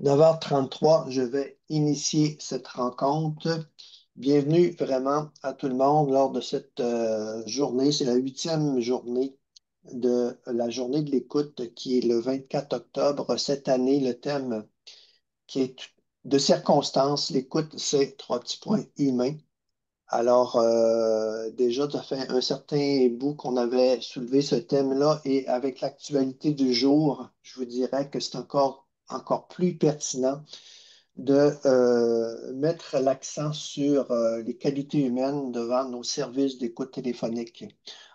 9h33, je vais initier cette rencontre. Bienvenue vraiment à tout le monde lors de cette journée. C'est la huitième journée de la journée de l'écoute qui est le 24 octobre. Cette année, le thème qui est de circonstances, l'écoute, c'est trois petits points humains. Alors, déjà, ça fait un certain bout qu'on avait soulevé ce thème-là et avec l'actualité du jour, je vous dirais que c'est encore plus pertinent de mettre l'accent sur les qualités humaines devant nos services d'écoute téléphonique.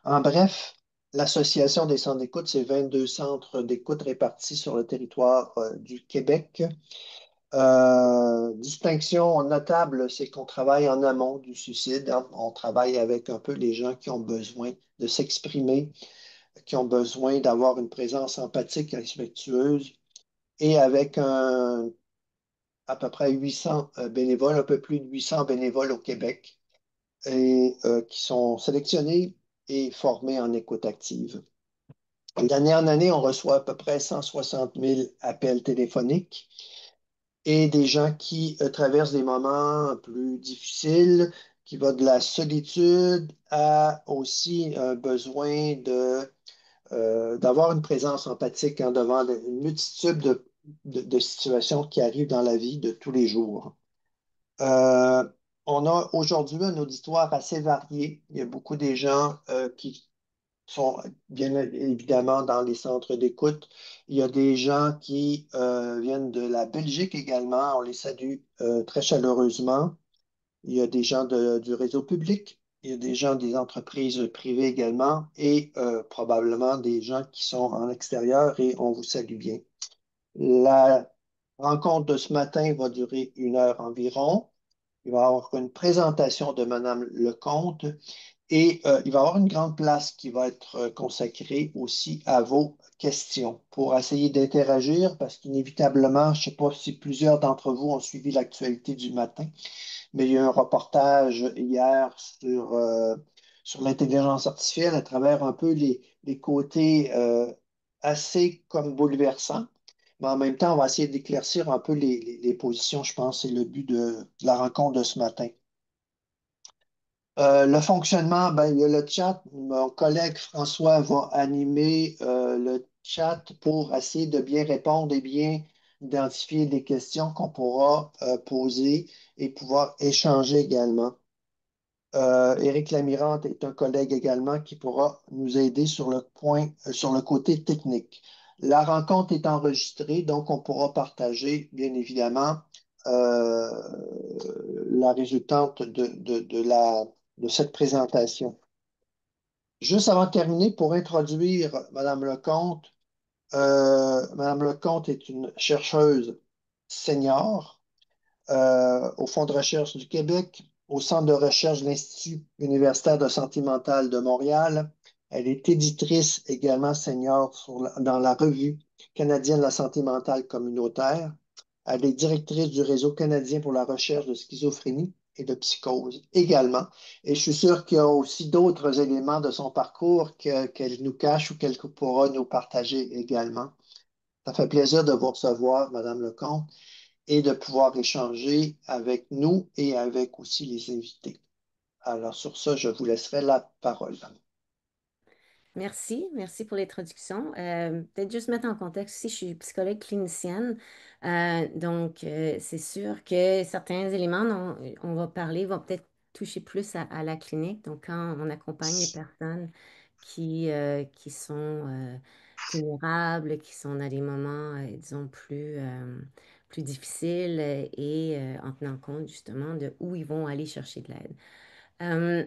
En bref, l'Association des centres d'écoute, c'est 22 centres d'écoute répartis sur le territoire du Québec. Distinction notable, c'est qu'on travaille en amont du suicide, hein. On travaille avec un peu les gens qui ont besoin de s'exprimer, qui ont besoin d'avoir une présence empathique et respectueuse, et avec à peu près 800 bénévoles, un peu plus de 800 bénévoles au Québec, et qui sont sélectionnés et formés en écoute active. D'année en année, on reçoit à peu près 160 000 appels téléphoniques et des gens qui traversent des moments plus difficiles, qui vont de la solitude à aussi un besoin d'avoir une présence empathique, hein, devant une multitude de situations qui arrivent dans la vie de tous les jours. Euh, on a aujourd'hui un auditoire assez varié. Il y a beaucoup des gens qui sont bien évidemment dans les centres d'écoute. Il y a des gens qui viennent de la Belgique également. On les salue très chaleureusement. Il y a des gens du réseau public. Il y a des gens des entreprises privées également et probablement des gens qui sont en extérieur et on vous salue bien. La rencontre de ce matin va durer 1 heure environ. Il va y avoir une présentation de Madame Lecomte et il va y avoir une grande place qui va être consacrée aussi à vos questions pour essayer d'interagir parce qu'inévitablement, je ne sais pas si plusieurs d'entre vous ont suivi l'actualité du matin, mais il y a eu un reportage hier sur l'intelligence artificielle à travers un peu les côtés assez comme bouleversants. Mais en même temps, on va essayer d'éclaircir un peu les positions, je pense, c'est le but de la rencontre de ce matin. Le fonctionnement, ben, il y a le chat. Mon collègue François va animer le chat pour essayer de bien répondre et bien identifier les questions qu'on pourra poser et pouvoir échanger également. Éric Lamirante est un collègue également qui pourra nous aider sur le point, sur le côté technique. La rencontre est enregistrée, donc on pourra partager, bien évidemment, euh, la résultante de cette présentation. Juste avant de terminer, pour introduire Madame Lecomte, Madame Lecomte est une chercheuse senior au Fonds de recherche du Québec, au Centre de recherche de l'Institut universitaire de santé mentale de Montréal. Elle est éditrice également senior dans la Revue canadienne de la santé mentale communautaire. Elle est directrice du Réseau canadien pour la recherche de schizophrénie et de psychose également. Et je suis sûr qu'il y a aussi d'autres éléments de son parcours qu'elle nous cache ou qu'elle pourra nous partager également. Ça fait plaisir de vous recevoir, Madame Lecomte, et de pouvoir échanger avec nous et avec aussi les invités. Alors, sur ça, je vous laisserai la parole. Merci pour l'introduction. Peut-être juste mettre en contexte aussi, je suis psychologue clinicienne, c'est sûr que certains éléments dont on va parler vont peut-être toucher plus à la clinique. Donc, quand on accompagne les personnes qui sont vulnérables, qui sont dans des moments, disons, plus difficiles en tenant compte justement de où ils vont aller chercher de l'aide. Euh,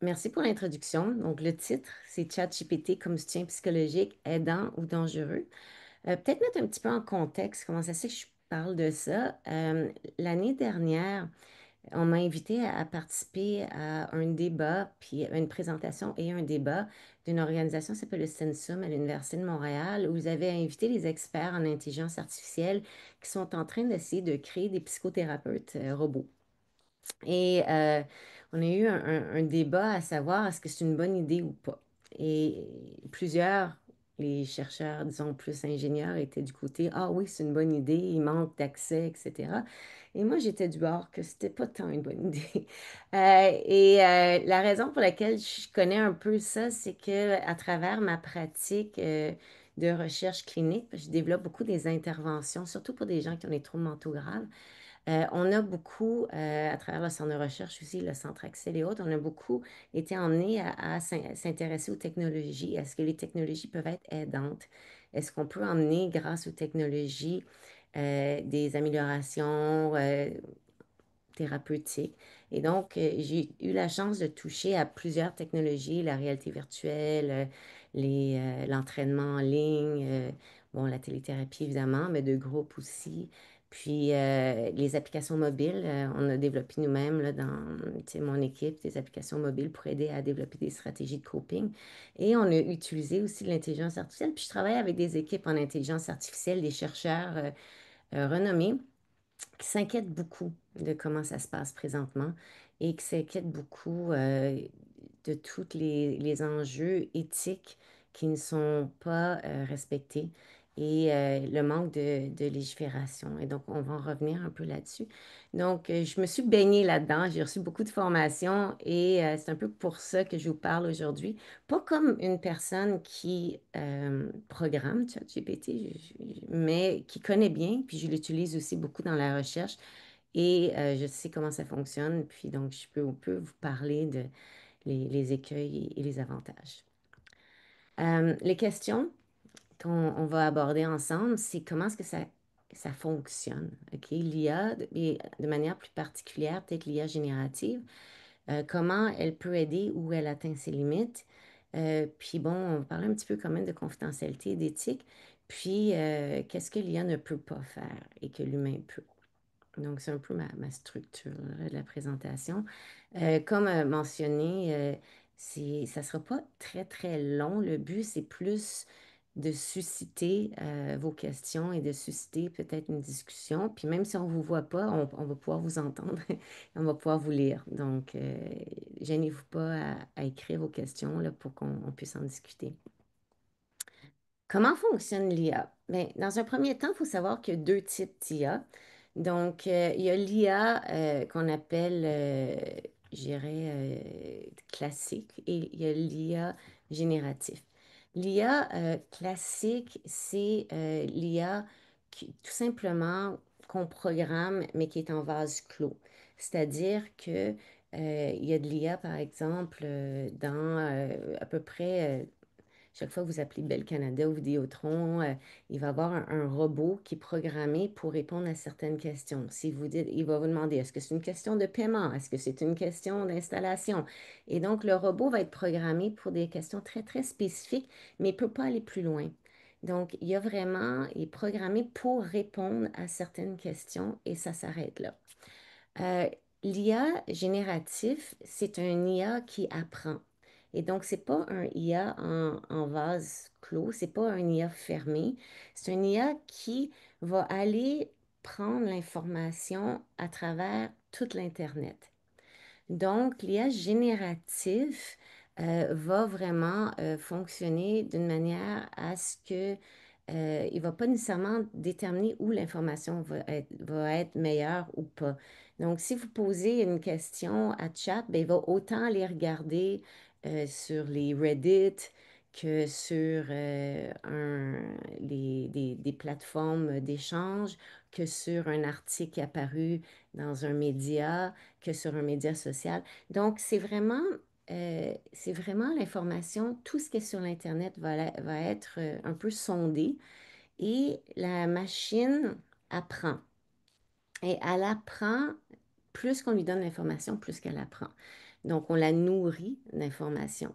Merci pour l'introduction. Donc, le titre, c'est ChatGPT comme soutien psychologique aidant ou dangereux. Peut-être mettre un petit peu en contexte comment ça se fait que je parle de ça. L'année dernière, on m'a invité à participer à un débat, puis à une présentation et un débat d'une organisation qui s'appelle le Sensum à l'Université de Montréal, où ils avaient invité les experts en intelligence artificielle qui sont en train d'essayer de créer des psychothérapeutes robots. Et on a eu un débat à savoir est-ce que c'est une bonne idée ou pas. Et plusieurs les chercheurs, disons, plus ingénieurs étaient du côté, ah oui, c'est une bonne idée, il manque d'accès, etc. Et moi, j'étais du bord que c'était pas tant une bonne idée. La raison pour laquelle je connais un peu ça, c'est que à travers ma pratique de recherche clinique, je développe beaucoup des interventions, surtout pour des gens qui ont des troubles mentaux graves. On a beaucoup, à travers le centre de recherche aussi, le centre Axel et autres, on a beaucoup été emmenés à s'intéresser aux technologies. Est-ce que les technologies peuvent être aidantes? Est-ce qu'on peut emmener, grâce aux technologies, des améliorations thérapeutique. Et donc, j'ai eu la chance de toucher à plusieurs technologies, la réalité virtuelle, l'entraînement en ligne, bon, la téléthérapie évidemment, mais de groupe aussi. Puis les applications mobiles, on a développé nous-mêmes là, dans tu sais, mon équipe des applications mobiles pour aider à développer des stratégies de coping. Et on a utilisé aussi de l'intelligence artificielle. Puis je travaille avec des équipes en intelligence artificielle, des chercheurs renommés qui s'inquiète beaucoup de comment ça se passe présentement et qui s'inquiète beaucoup de tous les enjeux éthiques qui ne sont pas respectés et le manque de légifération. Et donc, on va en revenir un peu là-dessus. Donc, je me suis baignée là-dedans, j'ai reçu beaucoup de formations et c'est un peu pour ça que je vous parle aujourd'hui. Pas comme une personne qui programme ChatGPT, mais qui connaît bien, puis je l'utilise aussi beaucoup dans la recherche et je sais comment ça fonctionne, puis donc on peut vous parler de les écueils et les avantages. Les questions qu'on va aborder ensemble, c'est comment est-ce que ça fonctionne, OK? L'IA, et de manière plus particulière, peut-être l'IA générative, comment elle peut aider où elle atteint ses limites. Puis bon, on va parler un petit peu quand même de confidentialité et d'éthique. Puis, qu'est-ce que l'IA ne peut pas faire et que l'humain peut. Donc, c'est un peu ma structure là, de la présentation. Comme mentionné, ça ne sera pas très, très long. Le but, c'est plus de susciter vos questions et de susciter peut-être une discussion. Puis même si on ne vous voit pas, on va pouvoir vous entendre et on va pouvoir vous lire. Donc, gênez-vous pas à écrire vos questions là, pour qu'on puisse en discuter. Comment fonctionne l'IA? Bien, dans un premier temps, il faut savoir qu'il y a deux types d'IA. Donc, il y a l'IA qu'on appelle, je dirais, classique et il y a l'IA génératif. L'IA classique, c'est l'IA tout simplement qu'on programme, mais qui est en vase clos. C'est-à-dire que il y a de l'IA, par exemple, dans à peu près chaque fois que vous appelez Bell Canada ou Vidéotron, il va y avoir un robot qui est programmé pour répondre à certaines questions. Si vous dites, il va vous demander, est-ce que c'est une question de paiement? Est-ce que c'est une question d'installation? Et donc, le robot va être programmé pour des questions très, très spécifiques, mais il ne peut pas aller plus loin. Donc, il est programmé pour répondre à certaines questions et ça s'arrête là. Euh, L'IA génératif, c'est un IA qui apprend. Et donc, c'est pas un IA en vase clos, c'est pas un IA fermé. C'est un IA qui va aller prendre l'information à travers toute l'Internet. Donc, l'IA génératif va vraiment fonctionner d'une manière à ce que il ne va pas nécessairement déterminer où l'information va être meilleure ou pas. Donc, si vous posez une question à chat, ben, il va autant aller regarder sur les Reddit que sur des plateformes d'échange, que sur un article apparu dans un média, que sur un média social. Donc, c'est vraiment l'information, tout ce qui est sur l'Internet va être un peu sondé et la machine apprend. Et elle apprend, plus qu'on lui donne l'information, plus qu'elle apprend. Donc, on la nourrit d'informations.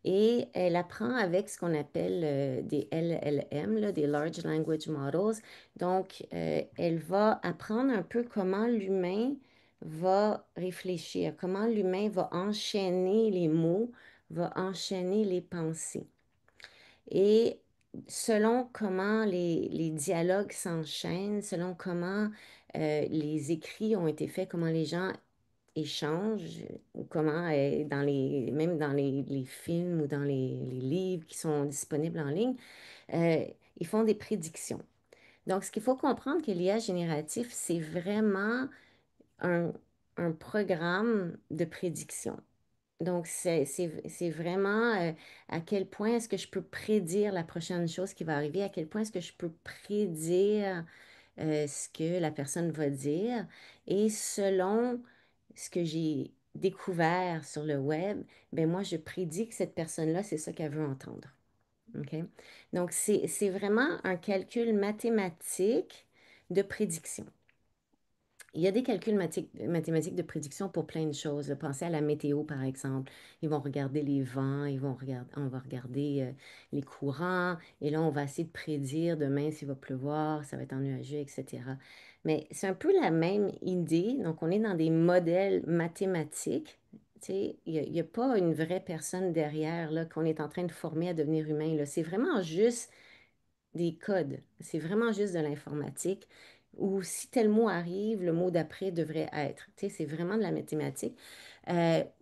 Et elle apprend avec ce qu'on appelle des LLM, là, des Large Language Models. Donc, elle va apprendre un peu comment l'humain va réfléchir, comment l'humain va enchaîner les mots, va enchaîner les pensées. Et selon comment les dialogues s'enchaînent, selon comment les écrits ont été faits, comment les gens échange, ou comment, même dans les films ou dans les livres qui sont disponibles en ligne, euh, ils font des prédictions. Donc, ce qu'il faut comprendre que l'IA génératif, c'est vraiment un, un programme de prédiction. Donc, c'est vraiment à quel point est-ce que je peux prédire la prochaine chose qui va arriver, à quel point est-ce que je peux prédire ce que la personne va dire. Et selon ce que j'ai découvert sur le web, ben moi, je prédis que cette personne-là, c'est ça qu'elle veut entendre. OK? Donc, c'est vraiment un calcul mathématique de prédiction. Il y a des calculs mathématiques de prédiction pour plein de choses. Pensez à la météo, par exemple. Ils vont regarder les vents, on va regarder les courants, et là, on va essayer de prédire demain s'il va pleuvoir, ça va être ennuageux, etc. Mais c'est un peu la même idée. Donc, on est dans des modèles mathématiques. Tu sais, il y a pas une vraie personne derrière là, qu'on est en train de former à devenir humain, là. C'est vraiment juste des codes. C'est vraiment juste de l'informatique. Ou si tel mot arrive, le mot d'après devrait être. Tu sais, c'est vraiment de la mathématique.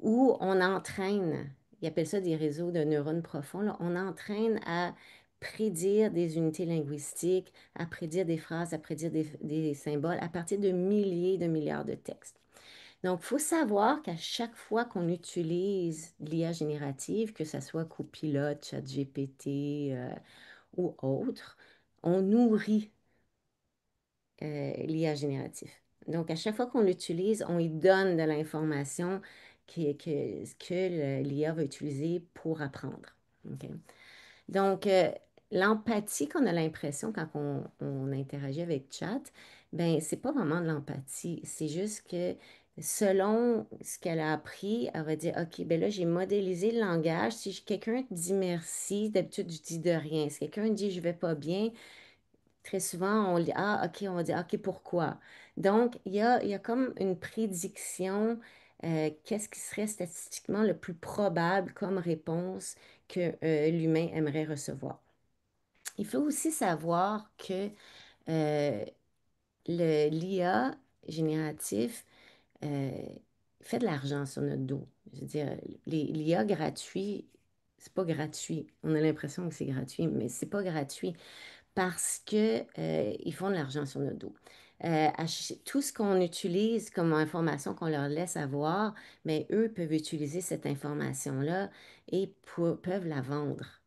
Où on entraîne, ils appellent ça des réseaux de neurones profonds, là. On entraîne à prédire des unités linguistiques, à prédire des phrases, à prédire des symboles à partir de milliers de milliards de textes. Donc, il faut savoir qu'à chaque fois qu'on utilise l'IA générative, que ce soit Copilot, ChatGPT, ou autre, on nourrit l'IA génératif. Donc, à chaque fois qu'on l'utilise, on lui donne de l'information que l'IA va utiliser pour apprendre. OK? Donc, l'empathie qu'on a l'impression quand on interagit avec chat, ben, c'est pas vraiment de l'empathie. C'est juste que selon ce qu'elle a appris, elle va dire, OK, ben là, j'ai modélisé le langage. Si quelqu'un dit merci, d'habitude, je dis de rien. Si quelqu'un dit je vais pas bien, très souvent, on dit, ah, OK, on va dire, OK, pourquoi? Donc, il y a comme une prédiction, qu'est-ce qui serait statistiquement le plus probable comme réponse que l'humain aimerait recevoir. Il faut aussi savoir que euh, l'IA génératif euh, fait de l'argent sur notre dos. Je veux dire, l'IA gratuit, c'est pas gratuit. On a l'impression que c'est gratuit, mais c'est pas gratuit parce que, ils font de l'argent sur notre dos. Tout ce qu'on utilise comme information qu'on leur laisse avoir, mais eux peuvent utiliser cette information-là et peuvent la vendre.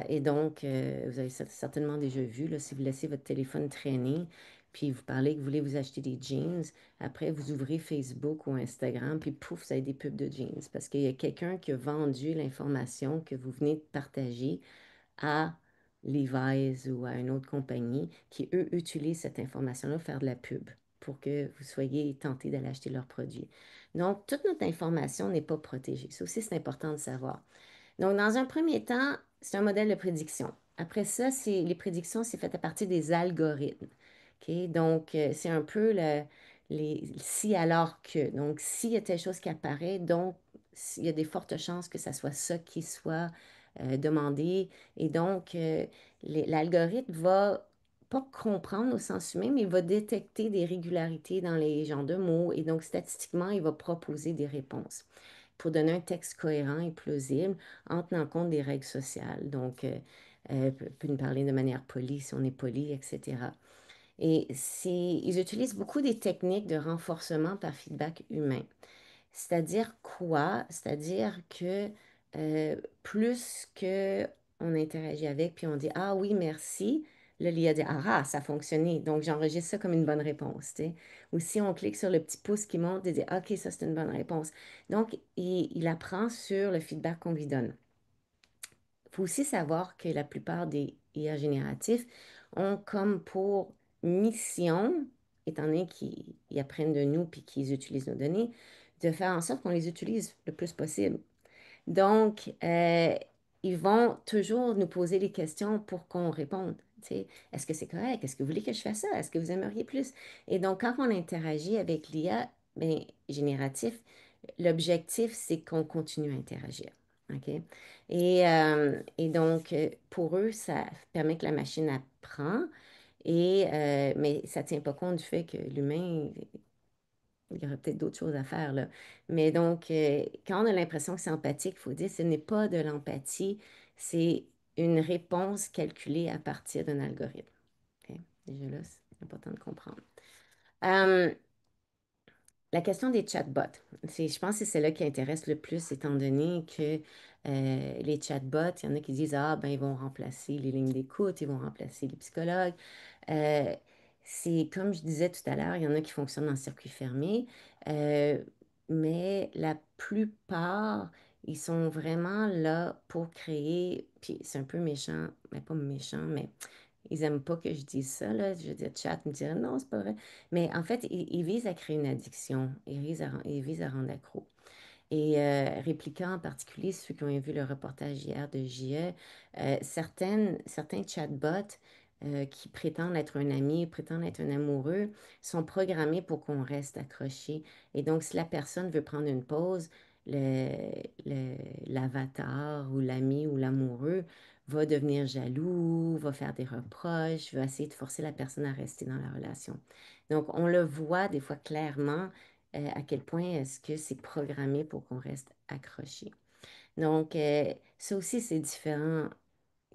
Et donc, vous avez certainement déjà vu, là, si vous laissez votre téléphone traîner, puis vous parlez que vous voulez vous acheter des jeans, après vous ouvrez Facebook ou Instagram, puis pouf, vous avez des pubs de jeans. Parce qu'il y a quelqu'un qui a vendu l'information que vous venez de partager à Levi's ou à une autre compagnie qui, eux, utilisent cette information-là pour faire de la pub pour que vous soyez tenté d'aller acheter leurs produits. Donc, toute notre information n'est pas protégée. Ça aussi, c'est important de savoir. Donc, dans un premier temps, c'est un modèle de prédiction. Après ça, les prédictions, c'est fait à partir des algorithmes. OK? Donc, c'est un peu si alors que. Donc, s'il y a telle chose qui apparaît, donc, il y a des fortes chances que ça soit ça qui soit demandé. Et donc, l'algorithme va pas comprendre au sens humain, mais il va détecter des régularités dans les genres de mots. Et donc, statistiquement, il va proposer des réponses pour donner un texte cohérent et plausible en tenant compte des règles sociales. Donc, peut nous parler de manière polie si on est poli, etc. Et ils utilisent beaucoup des techniques de renforcement par feedback humain. C'est-à-dire quoi? C'est-à-dire que plus que on interagit avec, puis on dit ah oui, merci, là, l'IA dit ah, ah, ça a fonctionné, donc j'enregistre ça comme une bonne réponse, tu sais. Ou si on clique sur le petit pouce qui monte, il dit OK, ça c'est une bonne réponse. Donc, il apprend sur le feedback qu'on lui donne. Il faut aussi savoir que la plupart des IA génératifs ont comme pour mission, étant donné qu'ils apprennent de nous puis qu'ils utilisent nos données, de faire en sorte qu'on les utilise le plus possible. Donc, ils vont toujours nous poser des questions pour qu'on réponde. Tu sais, est-ce que c'est correct? Est-ce que vous voulez que je fasse ça? Est-ce que vous aimeriez plus? Et donc, quand on interagit avec l'IA, ben, génératif, l'objectif, c'est qu'on continue à interagir. OK? Et donc, pour eux, ça permet que la machine apprend, mais ça ne tient pas compte du fait que l'humain il y aurait peut-être d'autres choses à faire, là. Mais donc, quand on a l'impression que c'est empathique, il faut dire que ce n'est pas de l'empathie, c'est une réponse calculée à partir d'un algorithme. OK? Déjà là, c'est important de comprendre. Euh, la question des chatbots, je pense que c'est celle-là qui intéresse le plus, étant donné que les chatbots, il y en a qui disent, ah, ben, ils vont remplacer les lignes d'écoute, ils vont remplacer les psychologues. Euh, c'est comme je disais tout à l'heure, il y en a qui fonctionnent en circuit fermé, euh, mais la plupart, ils sont vraiment là pour créer, puis c'est un peu méchant, mais pas méchant, mais ils n'aiment pas que je dise ça, là. Je veux dire, chat me dirait non, c'est pas vrai. Mais en fait, ils visent à créer une addiction. Ils visent à rendre accro. Et répliquant en particulier, ceux qui ont vu le reportage hier de JE, certains chatbots qui prétendent être un ami, prétendent être un amoureux, sont programmés pour qu'on reste accroché. Et donc, si la personne veut prendre une pause, l'avatar ou l'ami ou l'amoureux va devenir jaloux, va faire des reproches, va essayer de forcer la personne à rester dans la relation. Donc, on le voit des fois clairement à quel point est-ce que c'est programmé pour qu'on reste accroché. Donc, ça aussi, c'est différent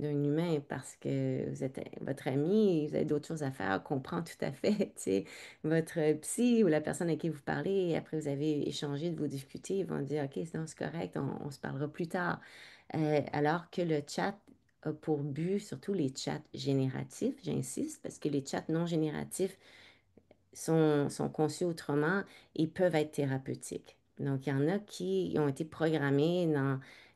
d'un humain parce que vous êtes votre ami, vous avez d'autres choses à faire, on comprend tout à fait, tu sais, votre psy ou la personne à qui vous parlez, et après vous avez échangé de vos difficultés, ils vont dire, OK, c'est correct, on se parlera plus tard. Alors que le chat a pour but, surtout les chats génératifs, j'insiste, parce que les chats non génératifs, sont conçus autrement et peuvent être thérapeutiques. Donc, il y en a qui ont été programmés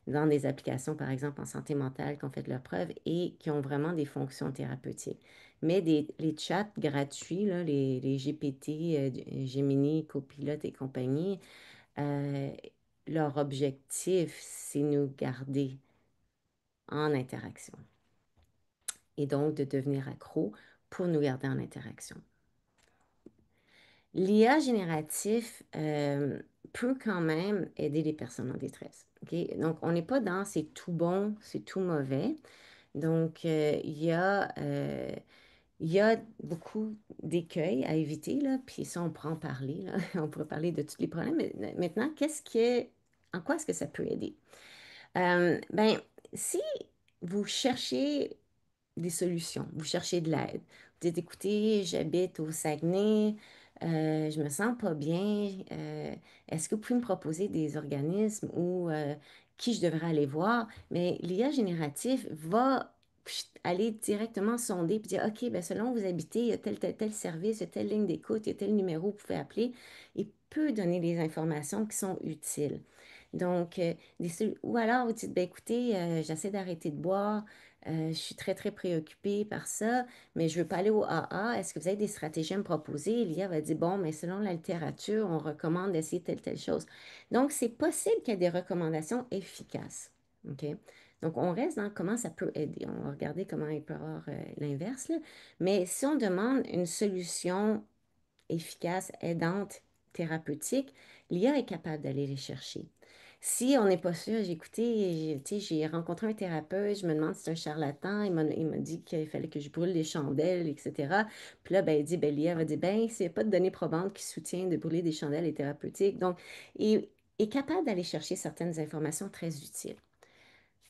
dans des applications, par exemple en santé mentale, qui ont fait leurs preuves et qui ont vraiment des fonctions thérapeutiques. Mais les chats gratuits, là, les GPT, Gemini, Copilot et compagnie, euh, leur objectif, c'est nous garder en interaction et donc de devenir accro pour nous garder en interaction. L'IA génératif peut quand même aider les personnes en détresse. OK? Donc, on n'est pas dans c'est tout bon, c'est tout mauvais. Donc, il y a beaucoup d'écueils à éviter, là, puis ça, on pourra en parler, là. On pourrait parler de tous les problèmes. Mais maintenant, en quoi est-ce que ça peut aider? Ben, si vous cherchez des solutions, vous cherchez de l'aide. Vous dites, écoutez, j'habite au Saguenay, je me sens pas bien. Est-ce que vous pouvez me proposer des organismes ou qui je devrais aller voir? Mais l'IA génératif va aller directement sonder et dire, OK, ben selon où vous habitez, il y a tel service, il y a telle ligne d'écoute, il y a tel numéro, vous pouvez appeler. Il peut donner des informations qui sont utiles. Donc, ou alors vous dites, ben, écoutez, j'essaie d'arrêter de boire, je suis très, très préoccupée par ça, mais je ne veux pas aller au AA. Est-ce que vous avez des stratégies à me proposer? L'IA va dire, bon, mais selon la littérature, on recommande d'essayer telle chose. Donc, c'est possible qu'il y ait des recommandations efficaces. OK? Donc, on reste dans comment ça peut aider. On va regarder comment il peut y avoir l'inverse, là. Mais si on demande une solution efficace, aidante, thérapeutique, l'IA est capable d'aller les chercher. Si on n'est pas sûr, j'ai écouté, j'ai rencontré un thérapeute, je me demande si c'est un charlatan, il m'a dit qu'il fallait que je brûle les chandelles, etc. Puis là, ben, il dit, ben, l'IA va dire, ben, c'est pas de données probantes qui soutiennent de brûler des chandelles et thérapeutiques. Donc, il est capable d'aller chercher certaines informations très utiles.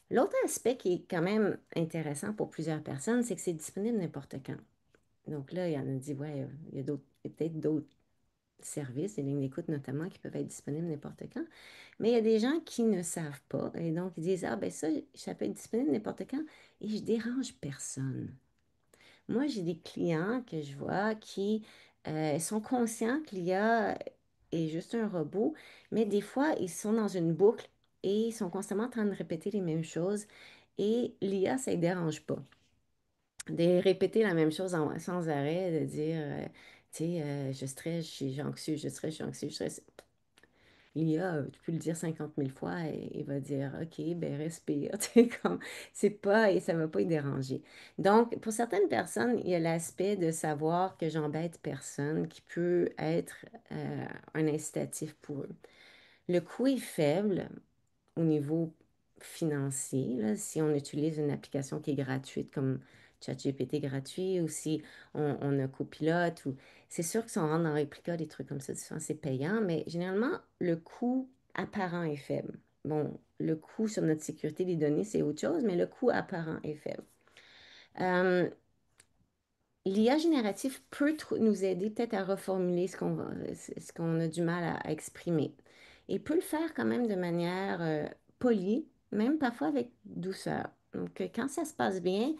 L'autre aspect qui est quand même intéressant pour plusieurs personnes, c'est que c'est disponible n'importe quand. Donc là, il y en a dit, ouais, il y a peut-être d'autres services, des lignes d'écoute notamment, qui peuvent être disponibles n'importe quand. Mais il y a des gens qui ne savent pas et donc ils disent, ah ben ça peut être disponible n'importe quand et je dérange personne. Moi, j'ai des clients que je vois qui sont conscients que l'IA est juste un robot, mais des fois, ils sont dans une boucle et ils sont constamment en train de répéter les mêmes choses et l'IA, ça ne les dérange pas de répéter la même chose sans arrêt, de dire, tu sais, je stresse, je suis anxieux, je stresse, je suis anxieux, je stresse. L'IA, tu peux le dire 50 000 fois et il va dire, OK, ben respire, tu sais, comme, c'est pas, et ça va pas y déranger. Donc, pour certaines personnes, il y a l'aspect de savoir que j'embête personne qui peut être un incitatif pour eux. Le coût est faible au niveau financier, là, si on utilise une application qui est gratuite comme ChatGPT gratuit ou si on a Copilote. Ou... C'est sûr que si on rentre dans Replica, des trucs comme ça, souvent, c'est payant, mais généralement, le coût apparent est faible. Bon, le coût sur notre sécurité des données, c'est autre chose, mais le coût apparent est faible. Euh, L'IA générative peut nous aider peut-être à reformuler ce qu'on a du mal à exprimer. Et peut le faire quand même de manière polie, même parfois avec douceur. Donc, quand ça se passe bien,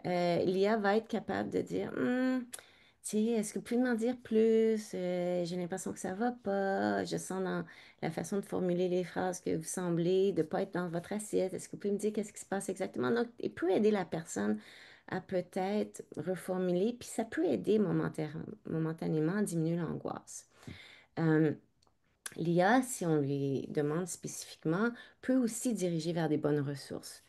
l'IA va être capable de dire, tu sais, est-ce que vous pouvez m'en dire plus? J'ai l'impression que ça va pas. Je sens dans la façon de formuler les phrases que vous semblez de ne pas être dans votre assiette. Est-ce que vous pouvez me dire qu'est-ce qui se passe exactement? Donc, il peut aider la personne à peut-être reformuler, puis ça peut aider momentanément à diminuer l'angoisse. Euh, L'IA, si on lui demande spécifiquement, peut aussi diriger vers des bonnes ressources.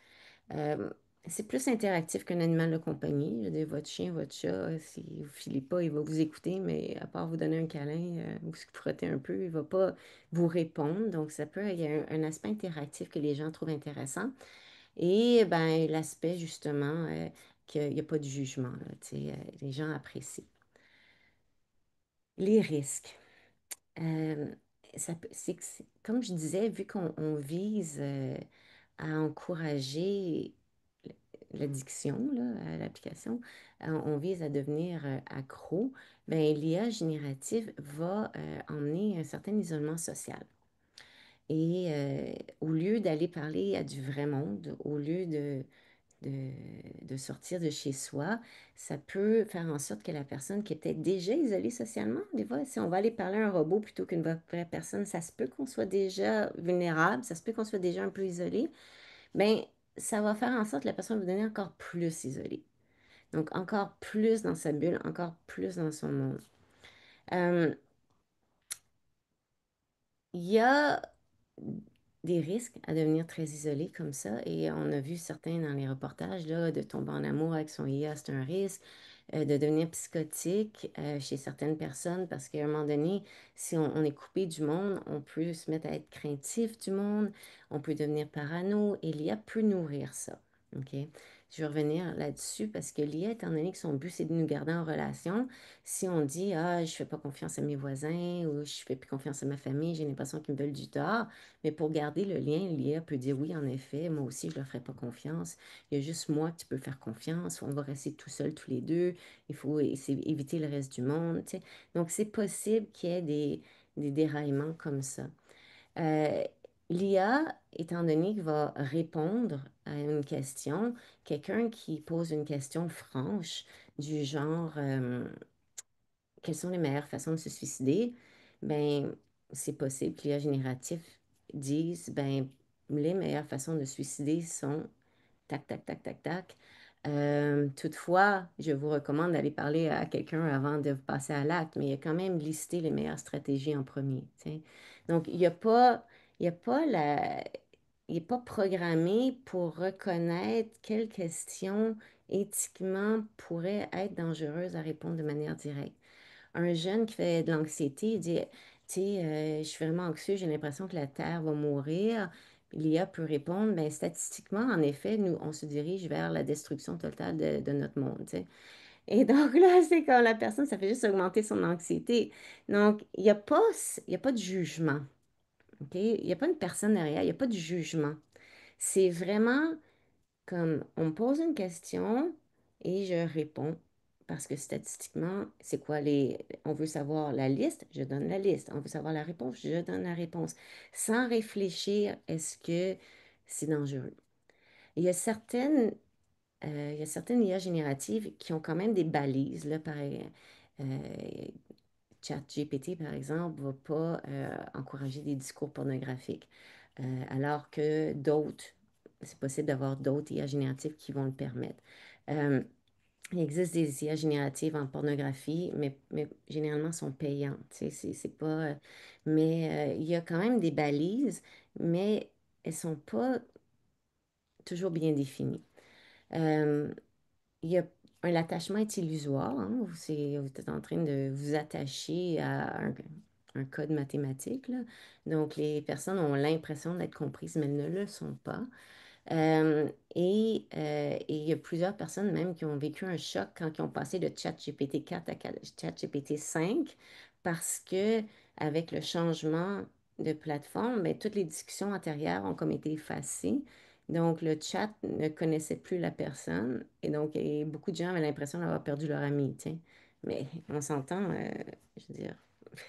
Euh, c'est plus interactif qu'un animal de compagnie. Je veux dire, votre chien, votre chat, si vous ne filez pas, il va vous écouter, mais à part vous donner un câlin ou se frotter un peu, il ne va pas vous répondre. Donc, ça peut, il y a un aspect interactif que les gens trouvent intéressant. Et ben, l'aspect, justement, qu'il n'y a pas de jugement, là, tu sais, les gens apprécient. Les risques. Euh, comme je disais, vu qu'on vise à encourager l'addiction là, à l'application, on vise à devenir accro, ben, l'IA générative va emmener un certain isolement social. Et au lieu d'aller parler à du vrai monde, au lieu de, de sortir de chez soi, ça peut faire en sorte que la personne qui était déjà isolée socialement, des fois, si on va aller parler à un robot plutôt qu'une vraie personne, ça se peut qu'on soit déjà vulnérable, ça se peut qu'on soit déjà un peu isolé, bien, ça va faire en sorte que la personne va devenir encore plus isolée. Donc, encore plus dans sa bulle, encore plus dans son monde. Euh, Il y a des risques à devenir très isolé comme ça et on a vu certains dans les reportages là, de tomber en amour avec son IA, c'est un risque, de devenir psychotique chez certaines personnes parce qu'à un moment donné, si on est coupé du monde, on peut se mettre à être craintif du monde, on peut devenir parano et l'IA peut nourrir ça. OK? Je vais revenir là-dessus parce que l'IA, étant donné que son but, c'est de nous garder en relation, si on dit, ah, je fais pas confiance à mes voisins ou je fais plus confiance à ma famille, j'ai l'impression qu'ils me veulent du tort, mais pour garder le lien, l'IA peut dire, oui, en effet, moi aussi, je ne leur ferai pas confiance. Il y a juste moi que tu peux faire confiance. On va rester tout seuls tous les deux. Il faut éviter le reste du monde. Tu sais. Donc, c'est possible qu'il y ait des déraillements comme ça. Euh, L'IA, étant donné qu'il va répondre à une question, quelqu'un qui pose une question franche du genre quelles sont les meilleures façons de se suicider, ben c'est possible que l'IA génératif dise ben les meilleures façons de se suicider sont tac, tac, tac, tac, tac. Toutefois, je vous recommande d'aller parler à quelqu'un avant de passer à l'acte, mais il y a quand même listé les meilleures stratégies en premier. Tu sais. Donc, il y a pas il n'est pas programmé pour reconnaître quelles questions éthiquement pourraient être dangereuses à répondre de manière directe. Un jeune qui fait de l'anxiété, il dit, tu sais, je suis vraiment anxieux, j'ai l'impression que la Terre va mourir. L'IA peut répondre, ben, statistiquement, en effet, nous, on se dirige vers la destruction totale de notre monde, tu sais. Et donc là, c'est comme la personne, ça fait juste augmenter son anxiété. Donc, il y a pas de jugement, OK? Il n'y a pas une personne derrière, il n'y a pas de jugement. C'est vraiment comme on me pose une question et je réponds. Parce que statistiquement, c'est quoi les... On veut savoir la liste, je donne la liste. On veut savoir la réponse, je donne la réponse. Sans réfléchir, est-ce que c'est dangereux? Il y a certaines IA génératives qui ont quand même des balises. Là, ChatGPT, par exemple, ne va pas encourager des discours pornographiques. Alors que d'autres, c'est possible d'avoir d'autres IA génératives qui vont le permettre. Euh, il existe des IA génératives en pornographie, mais généralement sont payantes. Tu sais, c'est pas, mais il y a quand même des balises, mais elles sont pas toujours bien définies. Euh, il y a l'attachement est illusoire. Hein, vous êtes en train de vous attacher à un code mathématique, là. Donc, les personnes ont l'impression d'être comprises, mais elles ne le sont pas. Et il y a plusieurs personnes même qui ont vécu un choc quand ils ont passé de ChatGPT 4 à ChatGPT 5 parce que avec le changement de plateforme, ben, toutes les discussions antérieures ont comme été effacées. Donc, le chat ne connaissait plus la personne. Et beaucoup de gens avaient l'impression d'avoir perdu leur ami, tu sais. Mais on s'entend, je veux dire,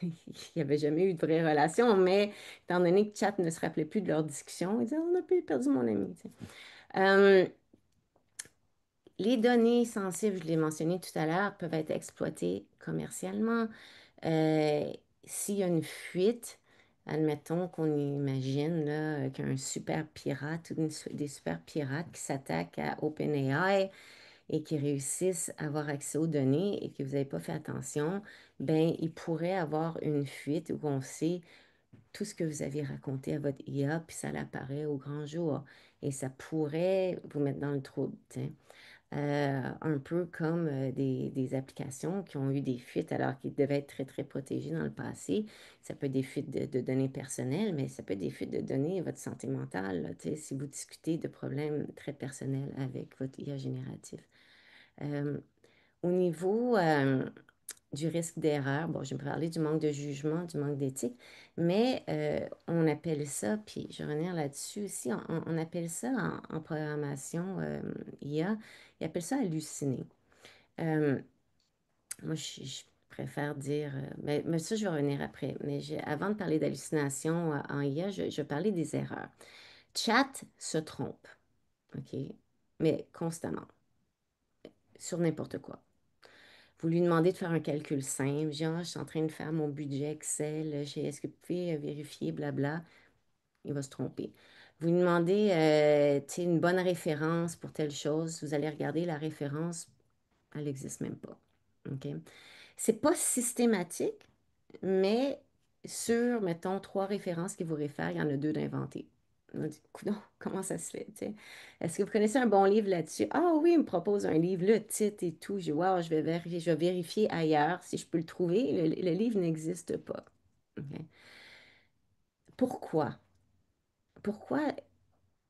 il n'y avait jamais eu de vraie relation, mais étant donné que chat ne se rappelait plus de leur discussion, ils disaient, on a perdu mon ami, tu sais. Euh, les données sensibles, je l'ai mentionné tout à l'heure, peuvent être exploitées commercialement. Euh, S'il y a une fuite, admettons qu'on imagine là, qu'un super pirate ou des super pirates qui s'attaquent à OpenAI et qui réussissent à avoir accès aux données et que vous n'avez pas fait attention, ben, il pourrait avoir une fuite où on sait tout ce que vous avez raconté à votre IA, puis ça l'apparaît au grand jour. Et ça pourrait vous mettre dans le trouble, tu sais. Un peu comme des applications qui ont eu des fuites alors qu'ils devaient être très, très protégés dans le passé. Ça peut être des fuites de données personnelles, mais ça peut être des fuites de données de votre santé mentale, là, tu sais, si vous discutez de problèmes très personnels avec votre IA génératif. Euh, Au niveau du risque d'erreur, bon, je vais parler du manque de jugement, du manque d'éthique, mais on appelle ça, puis je vais revenir là-dessus aussi, on appelle ça en programmation IA, ils appellent ça halluciner. Euh, Moi, je préfère dire, mais ça, je vais revenir après, mais avant de parler d'hallucination en IA, je vais parler des erreurs. Chat se trompe, OK? Mais constamment, sur n'importe quoi. Vous lui demandez de faire un calcul simple, genre, je suis en train de faire mon budget Excel, est-ce que vous pouvez vérifier, blabla, il va se tromper. Vous lui demandez, tu sais, une bonne référence pour telle chose, vous allez regarder la référence, elle n'existe même pas. OK? C'est pas systématique, mais sur, mettons, trois références qui vous réfèrent, il y en a deux d'inventées. On dit, coudonc, comment ça se fait, tu sais? Est-ce que vous connaissez un bon livre là-dessus? Ah oui, il me propose un livre, le titre et tout. Je dis, wow, je vais vérifier ailleurs si je peux le trouver. Le livre n'existe pas. OK? Pourquoi? Pourquoi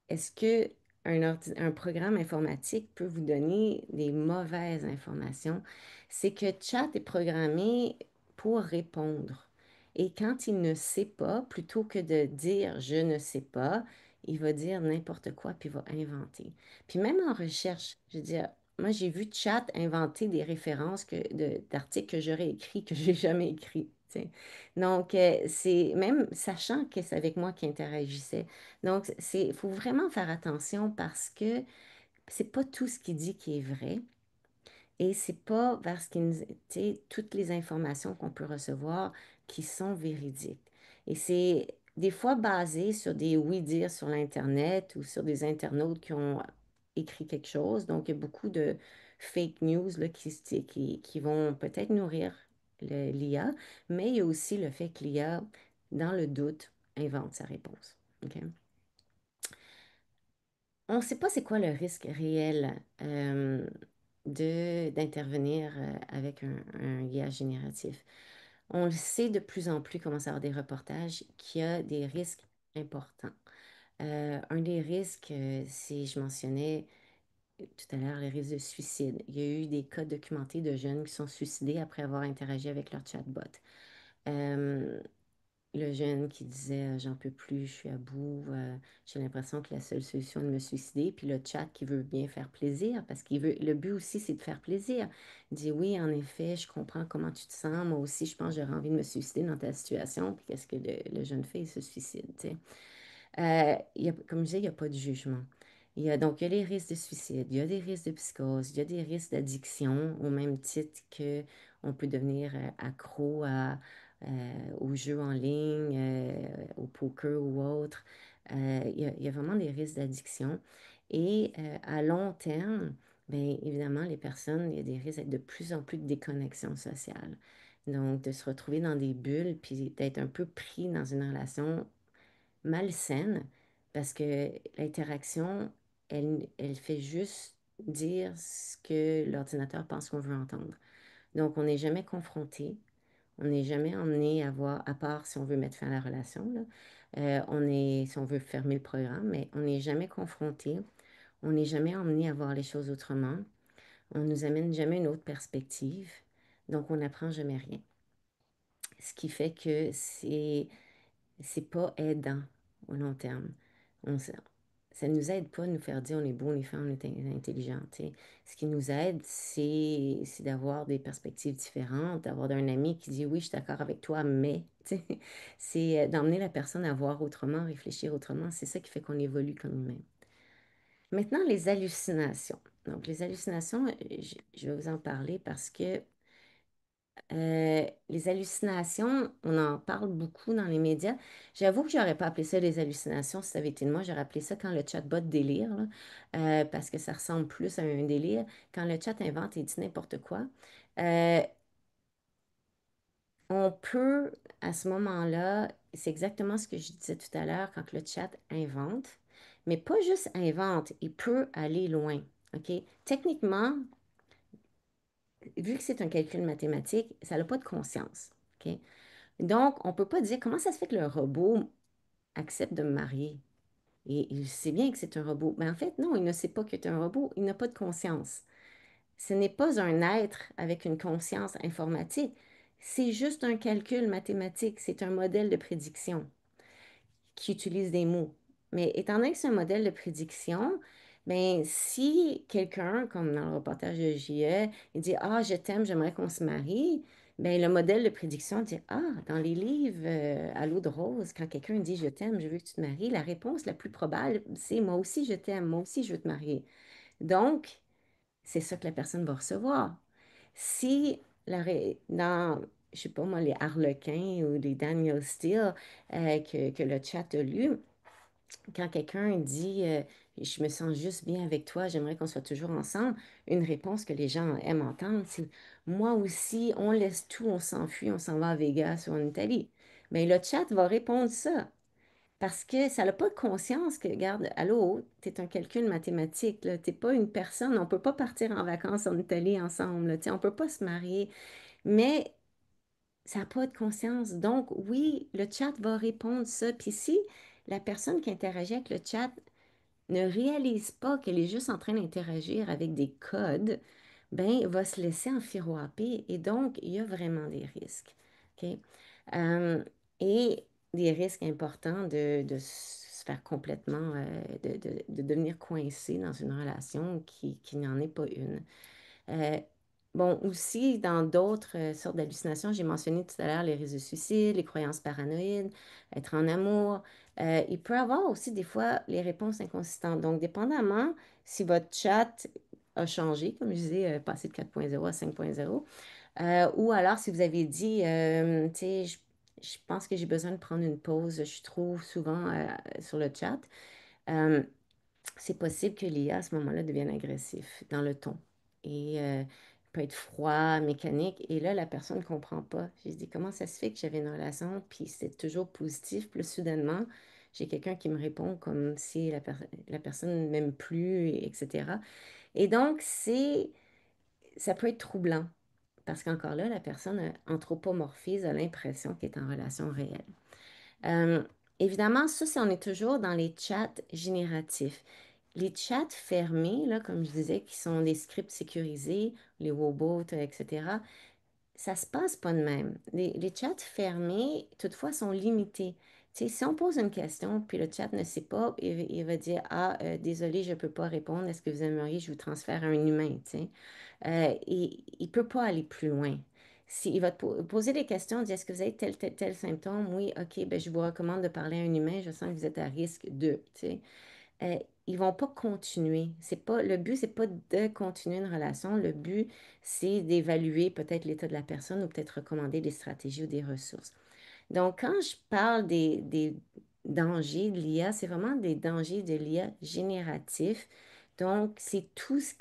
est-ce que un programme informatique peut vous donner des mauvaises informations? C'est que chat est programmé pour répondre. Et quand il ne sait pas, plutôt que de dire je ne sais pas, il va dire n'importe quoi puis il va inventer. Puis même en recherche, je veux dire, moi j'ai vu chat inventer des références d'articles que j'aurais écrits que j'ai jamais écrits. Tu sais. Donc, c'est même sachant que c'est avec moi qui interagissait. Donc, il faut vraiment faire attention parce que c'est pas tout ce qu'il dit qui est vrai et c'est pas parce qu'il nous, tu sais, toutes les informations qu'on peut recevoir qui sont véridiques. Et c'est des fois basé sur des oui-dire sur l'Internet ou sur des internautes qui ont écrit quelque chose. Donc, il y a beaucoup de fake news là, qui vont peut-être nourrir l'IA, mais il y a aussi le fait que l'IA, dans le doute, invente sa réponse. OK? On ne sait pas c'est quoi le risque réel d'intervenir avec un IA génératif. On le sait de plus en plus, commence à avoir des reportages, qu'il y a des risques importants. Un des risques, c'est, je mentionnais tout à l'heure, les risques de suicide. Il y a eu des cas documentés de jeunes qui sont suicidés après avoir interagi avec leur chatbot. Euh, le jeune qui disait j'en peux plus, je suis à bout, j'ai l'impression que la seule solution est de me suicider. Puis le chat qui veut bien faire plaisir, parce qu'il veut, le but aussi c'est de faire plaisir. Il dit oui, en effet, je comprends comment tu te sens. Moi aussi, je pense que j'aurais envie de me suicider dans ta situation. Puis qu'est-ce que le jeune fait? Il se suicide, tu sais. Comme je disais, il n'y a pas de jugement. Donc, il y a les risques de suicide, il y a des risques de psychose, il y a des risques d'addiction, au même titre que on peut devenir accro aux jeux en ligne, au poker ou autre. Il y a vraiment des risques d'addiction. Et à long terme, bien évidemment, les personnes, il y a des risques de plus en plus de déconnexion sociale. Donc, de se retrouver dans des bulles, puis d'être un peu pris dans une relation malsaine parce que l'interaction, elle fait juste dire ce que l'ordinateur pense qu'on veut entendre. Donc, on n'est jamais confronté, on n'est jamais emmené à voir, à part si on veut mettre fin à la relation, là, Si on veut fermer le programme, mais on n'est jamais confronté, on n'est jamais emmené à voir les choses autrement, on nous amène jamais une autre perspective, donc on n'apprend jamais rien. Ce qui fait que c'est pas aidant au long terme. On, ça ne nous aide pas à nous faire dire on est beau, on est fin, on est intelligent. Tu sais. Ce qui nous aide, c'est d'avoir des perspectives différentes, d'avoir un ami qui dit oui, je suis d'accord avec toi, mais tu sais, c'est d'emmener la personne à voir autrement, réfléchir autrement. C'est ça qui fait qu'on évolue comme humain. Maintenant, les hallucinations. Donc, les hallucinations, je vais vous en parler parce que les hallucinations, on en parle beaucoup dans les médias. J'avoue que j'aurais pas appelé ça les hallucinations si ça avait été de moi. J'aurais appelé ça quand le chatbot délire, là, parce que ça ressemble plus à un délire. Quand le chat invente et dit n'importe quoi, euh, on peut, à ce moment-là, c'est exactement ce que je disais tout à l'heure, quand le chat invente, mais pas juste invente, il peut aller loin. OK? Techniquement, vu que c'est un calcul mathématique, ça n'a pas de conscience. OK? Donc, on ne peut pas dire comment ça se fait que le robot accepte de me marier. Et il sait bien que c'est un robot. Mais en fait, non, il ne sait pas que c'est un robot. Il n'a pas de conscience. Ce n'est pas un être avec une conscience informatique. C'est juste un calcul mathématique. C'est un modèle de prédiction qui utilise des mots. Mais étant donné que c'est un modèle de prédiction, ben, si quelqu'un, comme dans le reportage de JE, il dit ah, je t'aime, j'aimerais qu'on se marie, ben, le modèle de prédiction dit ah, dans les livres à l'eau de rose, quand quelqu'un dit je t'aime, je veux que tu te maries, la réponse la plus probable, c'est moi aussi je t'aime, moi aussi je veux te marier. Donc, c'est ça que la personne va recevoir. Si dans, je sais pas moi, les Harlequins ou les Daniel Steele que le chat a lu, quand quelqu'un dit je me sens juste bien avec toi, j'aimerais qu'on soit toujours ensemble, une réponse que les gens aiment entendre, c'est moi aussi, on laisse tout, on s'enfuit, on s'en va à Vegas ou en Italie. Mais le chat va répondre ça. Parce que ça n'a pas conscience que, regarde, allô, tu es un calcul mathématique, tu n'es pas une personne, on ne peut pas partir en vacances en Italie ensemble, là, tu sais, on ne peut pas se marier, mais ça n'a pas de conscience. Donc, oui, le chat va répondre ça. Puis si la personne qui interagit avec le chat ne réalise pas qu'elle est juste en train d'interagir avec des codes, ben, il va se laisser enfiroiper et donc, il y a vraiment des risques. OK? Euh, et des risques importants de se faire complètement, de devenir coincé dans une relation qui n'en est pas une. Euh, bon, aussi, dans d'autres sortes d'hallucinations, j'ai mentionné tout à l'heure les risques de suicide, les croyances paranoïdes, être en amour. Il peut y avoir aussi des fois les réponses inconsistantes. Donc, dépendamment si votre chat a changé, comme je disais, passé de 4.0 à 5.0, ou alors si vous avez dit, tu sais, je pense que j'ai besoin de prendre une pause, je suis trop souvent sur le chat. Euh, c'est possible que l'IA à ce moment-là devienne agressif dans le ton et peut être froid, mécanique. Et là, la personne ne comprend pas. J'ai dit, comment ça se fait que j'avais une relation, puis c'est toujours positif, puis là, soudainement, j'ai quelqu'un qui me répond comme si la personne ne m'aime plus, etc. Et donc, ça peut être troublant parce qu'encore là, la personne anthropomorphise a l'impression qu'elle est en relation réelle. Euh, Évidemment, ça, c'est on est toujours dans les chats génératifs. Les chats fermés, là, comme je disais, qui sont des scripts sécurisés, les robots, etc., ça se passe pas de même. Les chats fermés, toutefois, sont limités. Tu sais, si on pose une question, puis le chat ne sait pas, il va dire, ah, désolé, je ne peux pas répondre. Est-ce que vous aimeriez que je vous transfère à un humain, tu sais? Il ne peut pas aller plus loin. Si, il va te poser des questions, dire, est-ce que vous avez tel symptôme? Oui, OK, ben, je vous recommande de parler à un humain, je sens que vous êtes à risque de, tu sais. Ils vont pas continuer. C'est pas, le but, c'est pas de continuer une relation. Le but, c'est d'évaluer peut-être l'état de la personne ou peut-être recommander des stratégies ou des ressources. Donc, quand je parle des dangers de l'IA, c'est vraiment des dangers de l'IA génératifs. Donc, c'est tout ce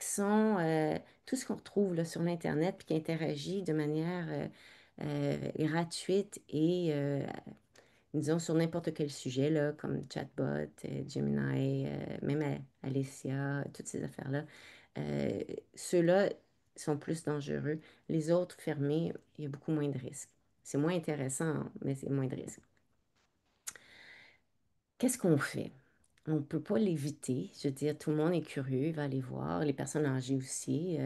qu'on retrouve là, sur l'Internet puis qui interagit de manière gratuite et disons, sur n'importe quel sujet, là, comme chatbot, Gemini, même Alessia, toutes ces affaires-là, euh, ceux-là sont plus dangereux. Les autres fermés, il y a beaucoup moins de risques. C'est moins intéressant, mais c'est moins de risques. qu'est-ce qu'on fait? On ne peut pas l'éviter. Je veux dire, tout le monde est curieux, il va aller voir, les personnes âgées aussi.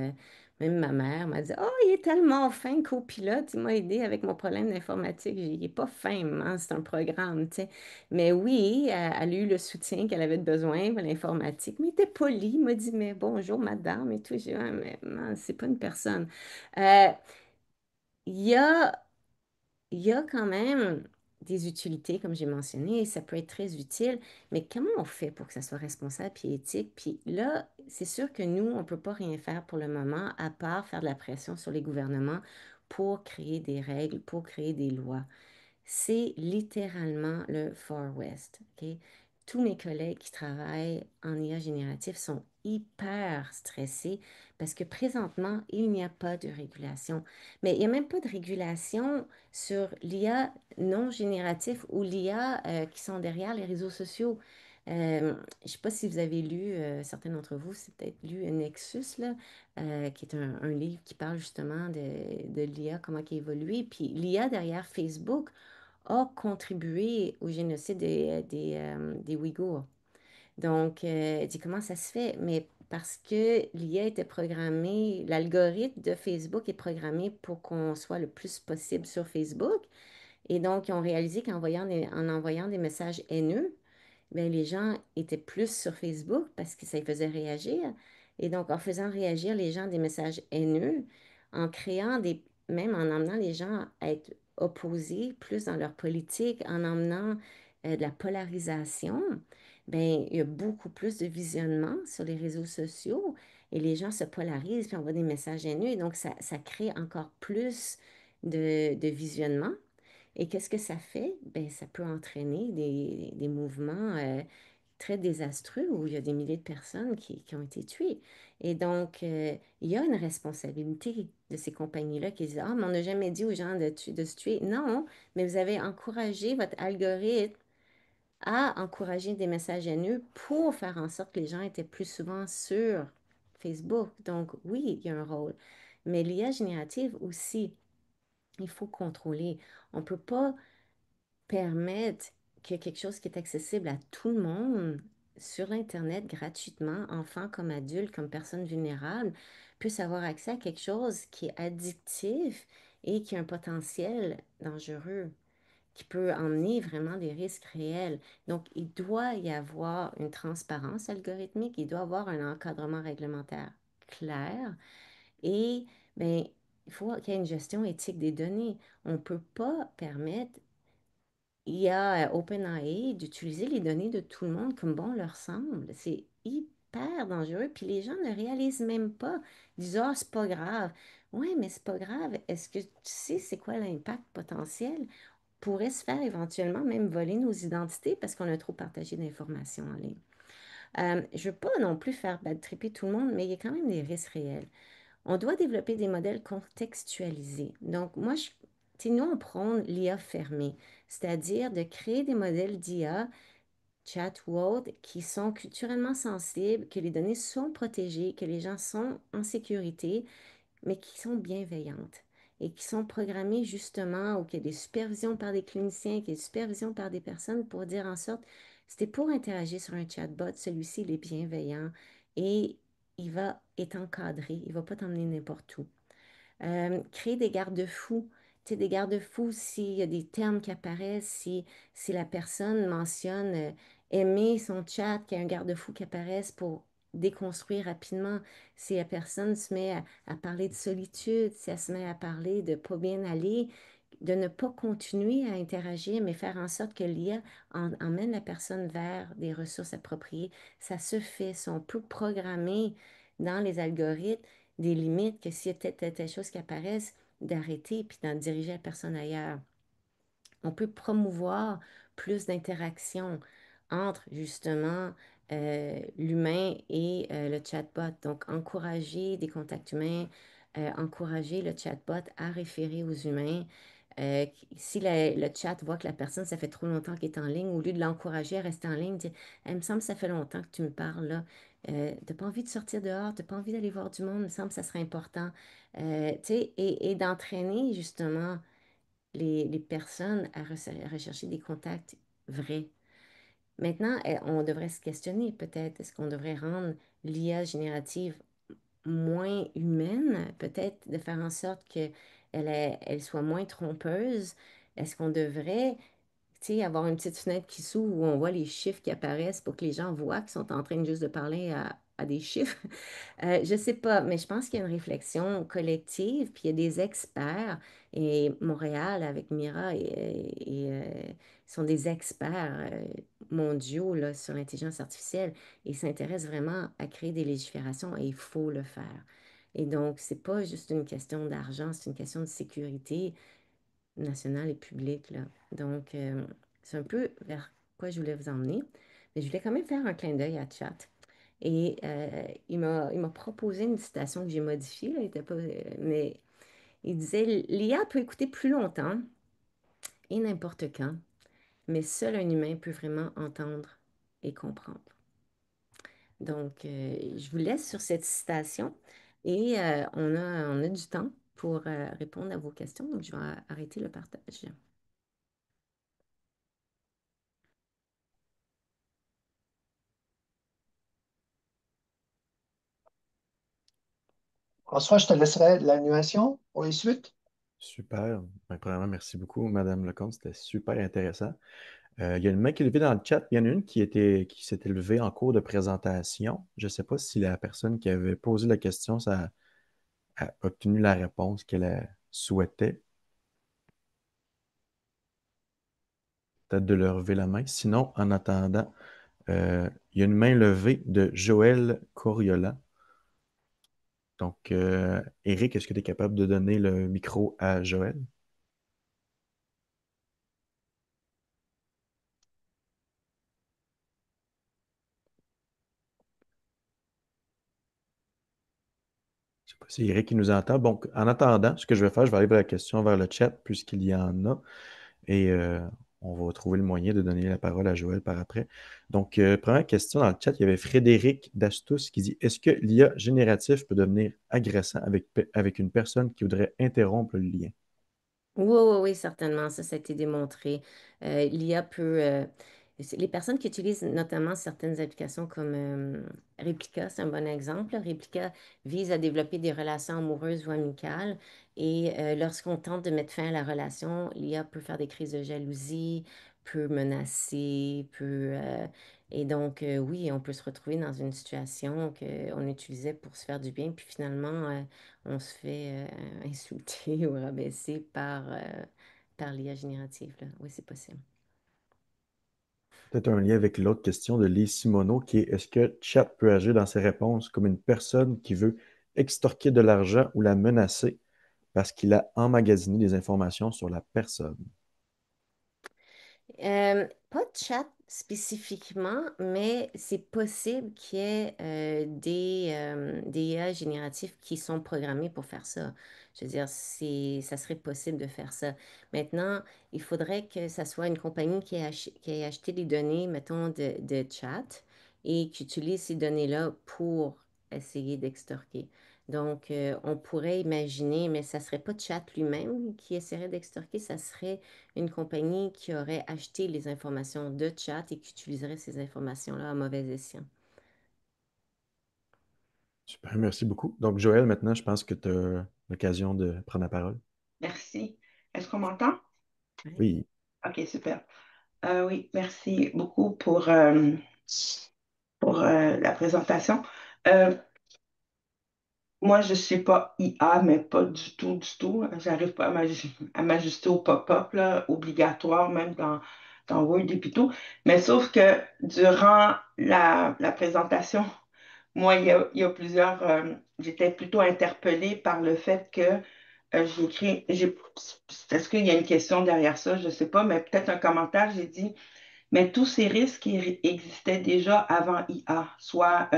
Même ma mère m'a dit, oh, il est tellement fin, le copilote, il m'a aidé avec mon problème d'informatique. Il n'est pas fin, maman, c'est un programme, tu sais. Mais oui, elle a eu le soutien qu'elle avait besoin pour l'informatique. Mais il était poli, il m'a dit, mais bonjour, madame, et tout. J'ai dit, ah, mais man, c'est pas une personne. Euh, Il y a il y a quand même des utilités, comme j'ai mentionné, ça peut être très utile, mais comment on fait pour que ça soit responsable et éthique? Puis là, c'est sûr que nous, on ne peut pas rien faire pour le moment, à part faire de la pression sur les gouvernements pour créer des règles, pour créer des lois. C'est littéralement le Far West. OK? Tous mes collègues qui travaillent en IA génératif sont hyper stressés parce que présentement, il n'y a pas de régulation. Mais il n'y a même pas de régulation sur l'IA non génératif ou l'IA qui sont derrière les réseaux sociaux. Je ne sais pas si vous avez lu, certains d'entre vous, c'est peut-être lu Nexus, là, qui est un livre qui parle justement de l'IA, comment qui évolue. Puis l'IA derrière Facebook a contribué au génocide des Ouïghours. Donc, elle dit comment ça se fait? Mais parce que l'IA était programmée, l'algorithme de Facebook est programmé pour qu'on soit le plus possible sur Facebook. Et donc, ils ont réalisé en envoyant des messages haineux, ben, les gens étaient plus sur Facebook parce que ça les faisait réagir. Et donc, en faisant réagir les gens des messages haineux, en créant même en emmenant les gens à être opposés plus dans leur politique, en emmenant de la polarisation, ben, il y a beaucoup plus de visionnement sur les réseaux sociaux et les gens se polarisent puis envoient des messages haineux. Et donc, ça crée encore plus de visionnement. Et qu'est-ce que ça fait? Ben, ça peut entraîner des mouvements très désastreux où il y a des milliers de personnes qui ont été tuées. Et donc, il y a une responsabilité de ces compagnies-là qui disent, ah, mais on n'a jamais dit aux gens de se tuer. Non, mais vous avez encouragé votre algorithme à encourager des messages haineux pour faire en sorte que les gens étaient plus souvent sur Facebook. Donc, oui, il y a un rôle. Mais l'IA générative aussi, il faut contrôler. On ne peut pas permettre que quelque chose qui est accessible à tout le monde sur l'Internet gratuitement, enfants comme adultes, comme personnes vulnérables, puissent avoir accès à quelque chose qui est addictif et qui a un potentiel dangereux, qui peut emmener vraiment des risques réels. Donc, il doit y avoir une transparence algorithmique, il doit y avoir un encadrement réglementaire clair et bien, il faut qu'il y ait une gestion éthique des données. On ne peut pas permettre il y a OpenAI d'utiliser les données de tout le monde comme bon leur semble. C'est hyper dangereux. Puis les gens ne réalisent même pas. Ils disent, ah, c'est pas grave. Oui, mais c'est pas grave. Est-ce que tu sais c'est quoi l'impact potentiel? Pourrait se faire éventuellement même voler nos identités parce qu'on a trop partagé d'informations en ligne. Je ne veux pas non plus faire bad tripper tout le monde, mais il y a quand même des risques réels. On doit développer des modèles contextualisés. Donc, moi, tu sais, nous, on prône l'IA fermée, c'est-à-dire de créer des modèles d'IA, chat ou autres, qui sont culturellement sensibles, que les données sont protégées, que les gens sont en sécurité, mais qui sont bienveillantes et qui sont programmées justement, ou qu'il y a des supervisions par des cliniciens, qu'il y a des supervisions par des personnes pour dire en sorte, c'était pour interagir sur un chatbot, celui-ci, il est bienveillant et il va être encadré, il ne va pas t'emmener n'importe où. Créer des garde-fous. Tu sais, des garde-fous s'il y a des termes qui apparaissent, si la personne mentionne aimer son chat, qu'il y a un garde-fou qui apparaisse pour déconstruire rapidement. Si la personne se met à parler de solitude, si elle se met à parler de pas bien aller, de ne pas continuer à interagir, mais faire en sorte que l'IA emmène la personne vers des ressources appropriées. Ça se fait, si on peut programmer dans les algorithmes des limites, que s'il y a telle chose qui apparaisse, d'arrêter puis d'en diriger la personne ailleurs. On peut promouvoir plus d'interaction entre justement l'humain et le chatbot. Donc, encourager des contacts humains, encourager le chatbot à référer aux humains. Si le chat voit que la personne, ça fait trop longtemps qu'elle est en ligne, au lieu de l'encourager à rester en ligne, dire, il me semble que ça fait longtemps que tu me parles là. T'as pas envie de sortir dehors, t'as pas envie d'aller voir du monde, il me semble que ça serait important. Tu sais, et d'entraîner justement les personnes à rechercher des contacts vrais. Maintenant, on devrait se questionner peut-être, est-ce qu'on devrait rendre l'IA générative moins humaine, peut-être de faire en sorte qu'elle elle soit moins trompeuse? Est-ce qu'on devrait, tu sais, avoir une petite fenêtre qui s'ouvre où on voit les chiffres qui apparaissent pour que les gens voient qu'ils sont en train juste de parler à des chiffres? Je sais pas, mais je pense qu'il y a une réflexion collective, puis il y a des experts, et Montréal avec Mira sont des experts mondiaux là, sur l'intelligence artificielle et s'intéressent vraiment à créer des légiférations et il faut le faire. Et donc, c'est pas juste une question d'argent, c'est une question de sécurité nationale et publique, là. Donc, c'est un peu vers quoi je voulais vous emmener, mais je voulais quand même faire un clin d'œil à Chat. Et il m'a proposé une citation que j'ai modifiée, là, il était pas, mais il disait, l'IA peut écouter plus longtemps et n'importe quand, mais seul un humain peut vraiment entendre et comprendre. Donc, je vous laisse sur cette citation et on a du temps pour répondre à vos questions, donc je vais arrêter le partage. François, je te laisserai l'animation pour les suites. Super. Ben, premièrement, merci beaucoup, Madame Lecomte. C'était super intéressant. Il y a une main qui est levée dans le chat. Il y en a une qui s'était levée en cours de présentation. Je ne sais pas si la personne qui avait posé la question a obtenu la réponse qu'elle souhaitait. Peut-être de leur lever la main. Sinon, en attendant, il y a une main levée de Joël Coriola. Donc, Eric, est-ce que tu es capable de donner le micro à Joël? Je ne sais pas si Eric qui nous entend. Donc, en attendant, ce que je vais faire, je vais aller vers la question vers le chat, puisqu'il y en a. Et on va trouver le moyen de donner la parole à Joël par après. Donc, première question dans le chat, il y avait Frédéric Dastus qui dit, est-ce que l'IA génératif peut devenir agressant avec une personne qui voudrait interrompre le lien? Oui, oui, oui, certainement. Ça a été démontré. L'IA peut. Les personnes qui utilisent notamment certaines applications comme Replica, c'est un bon exemple. Replica vise à développer des relations amoureuses ou amicales. Et lorsqu'on tente de mettre fin à la relation, l'IA peut faire des crises de jalousie, peut menacer, et donc, oui, on peut se retrouver dans une situation qu'on utilisait pour se faire du bien, puis finalement, on se fait insulter ou rabaisser par l'IA générative, là. Oui, c'est possible. Peut-être un lien avec l'autre question de Lise Simoneau qui est, est-ce que Chat peut agir dans ses réponses comme une personne qui veut extorquer de l'argent ou la menacer parce qu'il a emmagasiné des informations sur la personne? Pas de chat spécifiquement, mais c'est possible qu'il y ait des IA génératifs qui sont programmés pour faire ça. Je veux dire, ça serait possible de faire ça. Maintenant, il faudrait que ça soit une compagnie qui ait acheté les données, mettons, de chat et qui utilise ces données-là pour essayer d'extorquer. Donc, on pourrait imaginer, mais ça serait pas chat lui-même qui essaierait d'extorquer, ça serait une compagnie qui aurait acheté les informations de chat et qui utiliserait ces informations-là à mauvais escient. Super, merci beaucoup. Donc, Joël, maintenant, je pense que tu as l'occasion de prendre la parole. Merci. Est-ce qu'on m'entend? Ouais. Oui. OK, super. Oui, merci beaucoup pour la présentation. Euh, Moi, je ne suis pas IA, mais pas du tout, du tout. J'arrive pas à m'ajuster au pop-up, là, obligatoire, même dans Word et puis tout. Mais sauf que durant la présentation, moi, il y a plusieurs. J'étais plutôt interpellée par le fait que j'ai écrit. Est-ce qu'il y a une question derrière ça? Je ne sais pas, mais peut-être un commentaire. J'ai dit. Mais tous ces risques existaient déjà avant IA, soit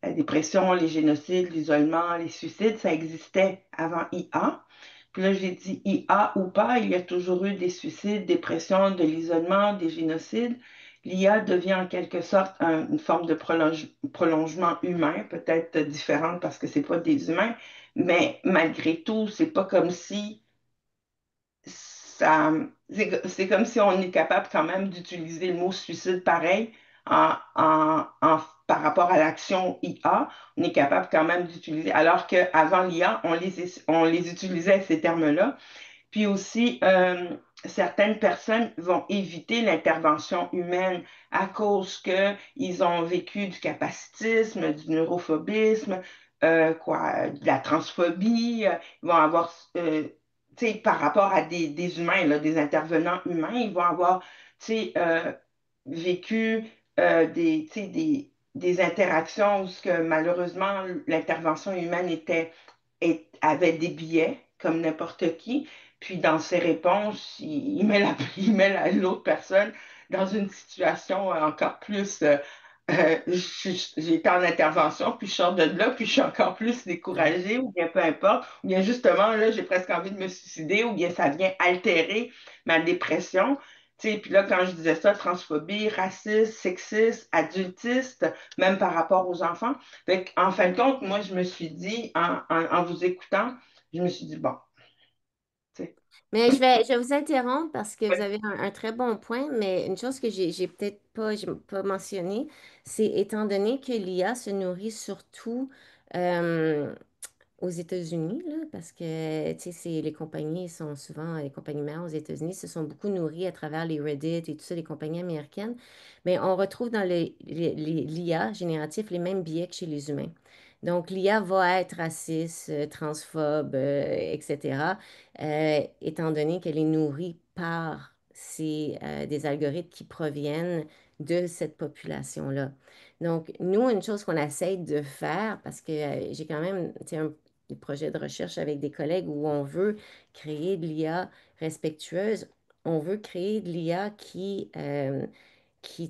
la dépression, les génocides, l'isolement, les suicides, ça existait avant IA. Puis là, j'ai dit IA ou pas, il y a toujours eu des suicides, dépression, de l'isolement, des génocides. L'IA devient en quelque sorte une forme de prolongement humain, peut-être différente parce que c'est pas des humains, mais malgré tout, c'est pas comme si c'est comme si on est capable quand même d'utiliser le mot suicide pareil par rapport à l'action IA, on est capable quand même d'utiliser, alors qu'avant l'IA, on les utilisait, ces termes-là. Puis aussi, certaines personnes vont éviter l'intervention humaine à cause qu'ils ont vécu du capacitisme, du neurophobisme, de la transphobie. Ils vont avoir, tu sais, par rapport à des humains, là, des intervenants humains, ils vont avoir, tu sais, vécu tu sais, des interactions où ce que, malheureusement, l'intervention humaine avait des biais, comme n'importe qui. Puis dans ses réponses, il met l'autre personne dans une situation encore plus. J'ai été en intervention, puis je sors de là, puis je suis encore plus Ouais. découragée, ou bien peu importe, ou bien justement, là, j'ai presque envie de me suicider, ou bien ça vient altérer ma dépression. Tu sais, puis là, quand je disais ça, transphobie, racisme, sexiste, adultiste, même par rapport aux enfants. Fait en fin de compte, moi, je me suis dit, en vous écoutant, je me suis dit, bon, tu sais, Mais je vais vous interrompre parce que vous avez un très bon point, mais une chose que j'ai peut-être j'ai pas mentionné, c'est étant donné que l'IA se nourrit surtout euh, aux États-Unis, là, parce que tu sais, les compagnies sont souvent, les compagnies mères aux États-Unis se sont beaucoup nourries à travers les Reddit et tout ça, les compagnies américaines, mais on retrouve dans l'IA génératif les mêmes biais que chez les humains. Donc, l'IA va être raciste, transphobe, etc., étant donné qu'elle est nourrie par des algorithmes qui proviennent de cette population-là. Donc, nous, une chose qu'on essaye de faire, parce que j'ai quand même tu sais, des projets de recherche avec des collègues où on veut créer de l'IA respectueuse, on veut créer de l'IA qui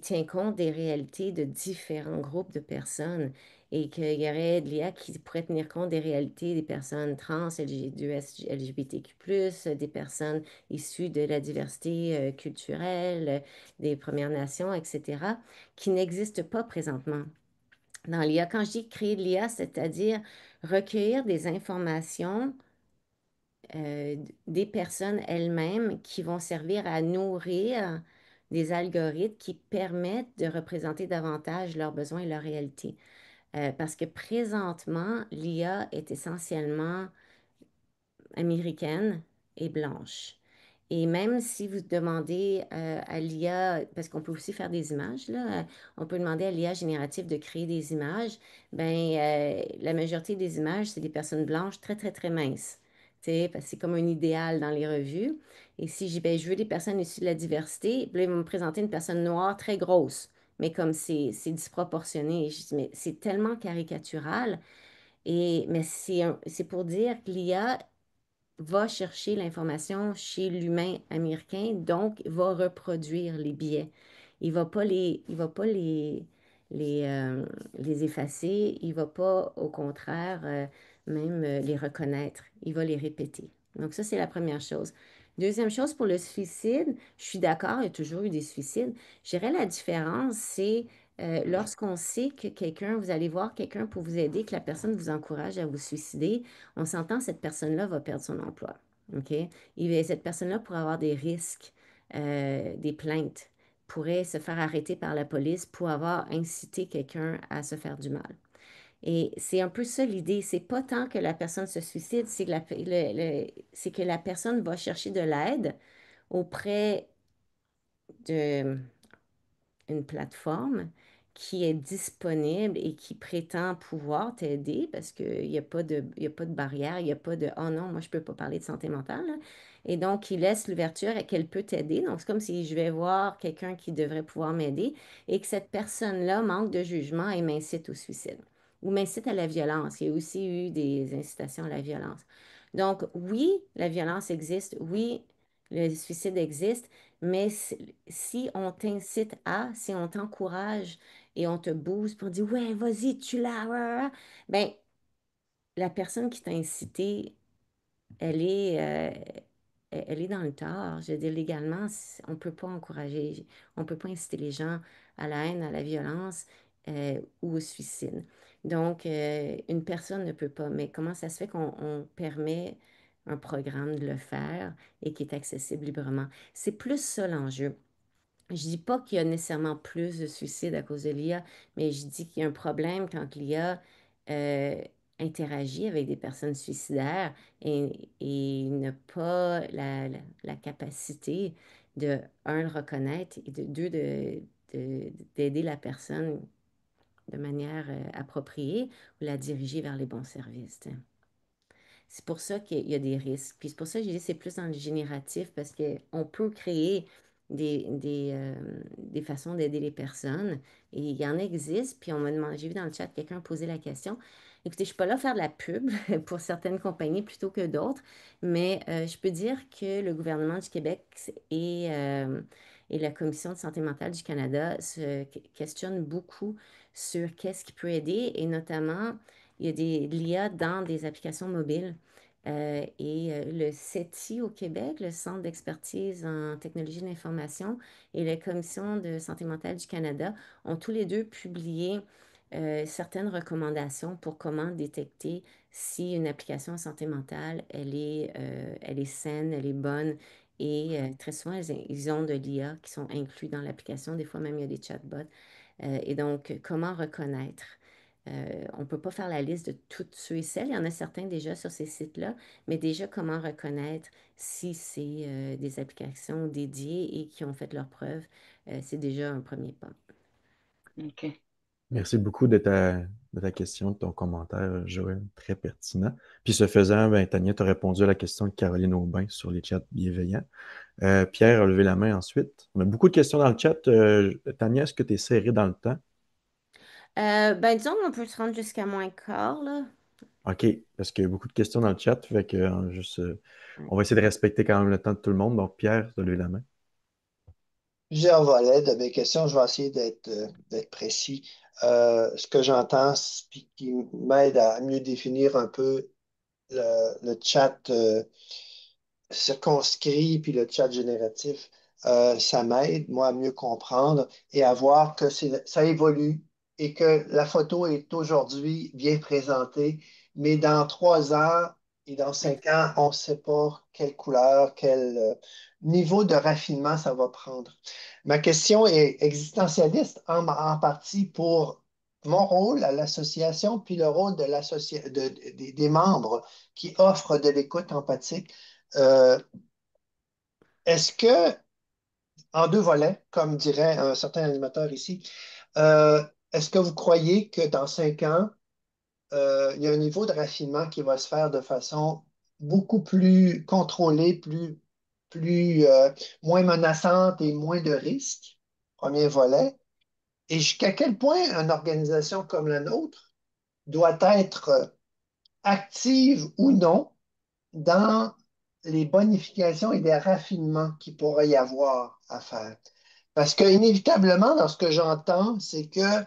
tient compte des réalités de différents groupes de personnes et qu'il y aurait de l'IA qui pourrait tenir compte des réalités des personnes trans, LGBTQ+, des personnes issues de la diversité culturelle, des Premières Nations, etc., qui n'existent pas présentement dans l'IA. Quand je dis créer de l'IA, c'est-à-dire recueillir des informations des personnes elles-mêmes qui vont servir à nourrir des algorithmes qui permettent de représenter davantage leurs besoins et leurs réalités. Parce que présentement, l'IA est essentiellement américaine et blanche. Et même si vous demandez à l'IA, parce qu'on peut aussi faire des images, là, on peut demander à l'IA générative de créer des images, ben, la majorité des images, c'est des personnes blanches très, très, très minces. Tu sais, parce que c'est comme un idéal dans les revues. Et si ben, je veux des personnes issues de la diversité, puis là, ils vont me présenter une personne noire très grosse. Mais comme c'est disproportionné, je dis, mais c'est tellement caricatural. Mais c'est pour dire que l'IA va chercher l'information chez l'humain américain, donc va reproduire les biais. Il va pas les, euh, les effacer, il va pas, au contraire, même les reconnaître. Il va les répéter. Donc ça, c'est la première chose. Deuxième chose, pour le suicide, je suis d'accord, il y a toujours eu des suicides. Je dirais la différence, c'est lorsqu'on sait que quelqu'un, vous allez voir quelqu'un pour vous aider, que la personne vous encourage à vous suicider, on s'entend, cette personne-là va perdre son emploi. OK? Cette personne-là pourrait avoir des risques, des plaintes, pourrait se faire arrêter par la police pour avoir incité quelqu'un à se faire du mal. Et c'est un peu ça l'idée. C'est pas tant que la personne se suicide, c'est que c'est que la personne va chercher de l'aide auprès de, une plateforme qui est disponible et qui prétend pouvoir t'aider parce qu'il n'y a pas il y a pas de barrière, il n'y a pas de oh non, moi je ne peux pas parler de santé mentale, là. Et donc, il laisse l'ouverture à qu'elle peut t'aider. Donc, c'est comme si je vais voir quelqu'un qui devrait pouvoir m'aider et que cette personne-là manque de jugement et m'incite au suicide ou m'incite à la violence. Il y a aussi eu des incitations à la violence. Donc, oui, la violence existe. Oui, le suicide existe. Mais si on t'incite à, si on t'encourage et on te booste pour dire, ouais, vas-y, tu l'as, ben, la personne qui t'a incité, elle est, elle est dans le tort. Je veux dire, légalement, on ne peut pas encourager, on ne peut pas inciter les gens à la haine, à la violence ou au suicide. Donc, une personne ne peut pas. Mais comment ça se fait qu'on permet un programme de le faire et qui est accessible librement? C'est plus ça l'enjeu. Je dis pas qu'il y a nécessairement plus de suicides à cause de l'IA, mais je dis qu'il y a un problème quand l'IA euh, interagit avec des personnes suicidaires et n'a pas la capacité de, un, le reconnaître et de deux, d'aider la personne de manière appropriée ou la diriger vers les bons services. Tu sais. C'est pour ça qu'il y a des risques. Puis c'est pour ça que je dis que c'est plus dans le génératif parce qu'on peut créer des façons d'aider les personnes et il y en existe. Puis on m'a demandé, j'ai vu dans le chat quelqu'un poser la question. Écoutez, je ne suis pas là à faire de la pub pour certaines compagnies plutôt que d'autres, mais je peux dire que le gouvernement du Québec et la Commission de santé mentale du Canada se questionnent beaucoup sur qu'est-ce qui peut aider et notamment il y a de l'IA dans des applications mobiles. Le CETI au Québec, le Centre d'expertise en technologie de l'information, et la Commission de santé mentale du Canada ont tous les deux publié certaines recommandations pour comment détecter si une application en santé mentale, elle est saine, elle est bonne. Et très souvent, ils ont de l'IA qui sont inclus dans l'application. Des fois, même, il y a des chatbots. Et donc, comment reconnaître? On ne peut pas faire la liste de toutes ceux et celles. Il y en a certains déjà sur ces sites-là, mais déjà, comment reconnaître si c'est des applications dédiées et qui ont fait leurs preuves, c'est déjà un premier pas. OK. Merci beaucoup de ta question, de ton commentaire, Joël, très pertinent. Puis ce faisant, ben, Tania, tu as répondu à la question de Caroline Aubin sur les chats bienveillants. Pierre a levé la main ensuite. On a beaucoup de questions dans le chat. Tania, est-ce que tu es serré dans le temps? Ben, disons qu'on peut se rendre jusqu'à moins quart, là. OK, parce qu'il y a beaucoup de questions dans le chat, fait que Ouais. on va essayer de respecter quand même le temps de tout le monde. Donc, Pierre, tu as levé la main. Plusieurs volets de mes questions. Je vais essayer d'être précis. Ce que j'entends, puis qui m'aide à mieux définir un peu le chat circonscrit puis le chat génératif, ça m'aide, moi, à mieux comprendre et à voir que ça évolue et que la photo est aujourd'hui bien présentée, mais dans 3 ans et dans Ouais. 5 ans, on ne sait pas quelle couleur, quel niveau de raffinement ça va prendre. Ma question est existentialiste en partie pour mon rôle à l'association, puis le rôle des membres qui offrent de l'écoute empathique. Euh, Est-ce que, en deux volets, comme dirait un certain animateur ici, euh, est-ce que vous croyez que dans 5 ans, il y a un niveau de raffinement qui va se faire de façon beaucoup plus contrôlée, moins menaçante et moins de risques? Premier volet. Et jusqu'à quel point une organisation comme la nôtre doit être active ou non dans les bonifications et les raffinements qu'il pourrait y avoir à faire. Parce que inévitablement, dans ce que j'entends, c'est qu'il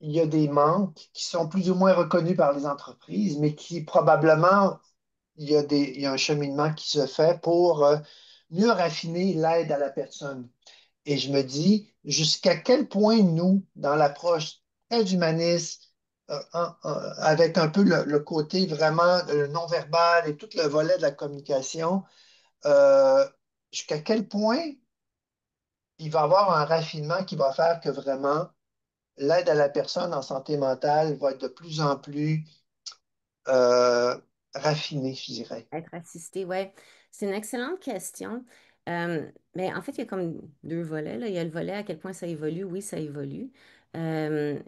y a des manques qui sont plus ou moins reconnus par les entreprises, mais qui probablement, il y a un cheminement qui se fait pour mieux raffiner l'aide à la personne. Et je me dis, jusqu'à quel point nous, dans l'approche très humaniste, avec un peu le côté vraiment non-verbal et tout le volet de la communication, euh, jusqu'à quel point il va y avoir un raffinement qui va faire que vraiment l'aide à la personne en santé mentale va être de plus en plus raffinée, je dirais. Être assisté, ouais. C'est une excellente question. Mais en fait, il y a comme deux volets, là. Il y a le volet à quel point ça évolue. Oui, ça évolue. Euh,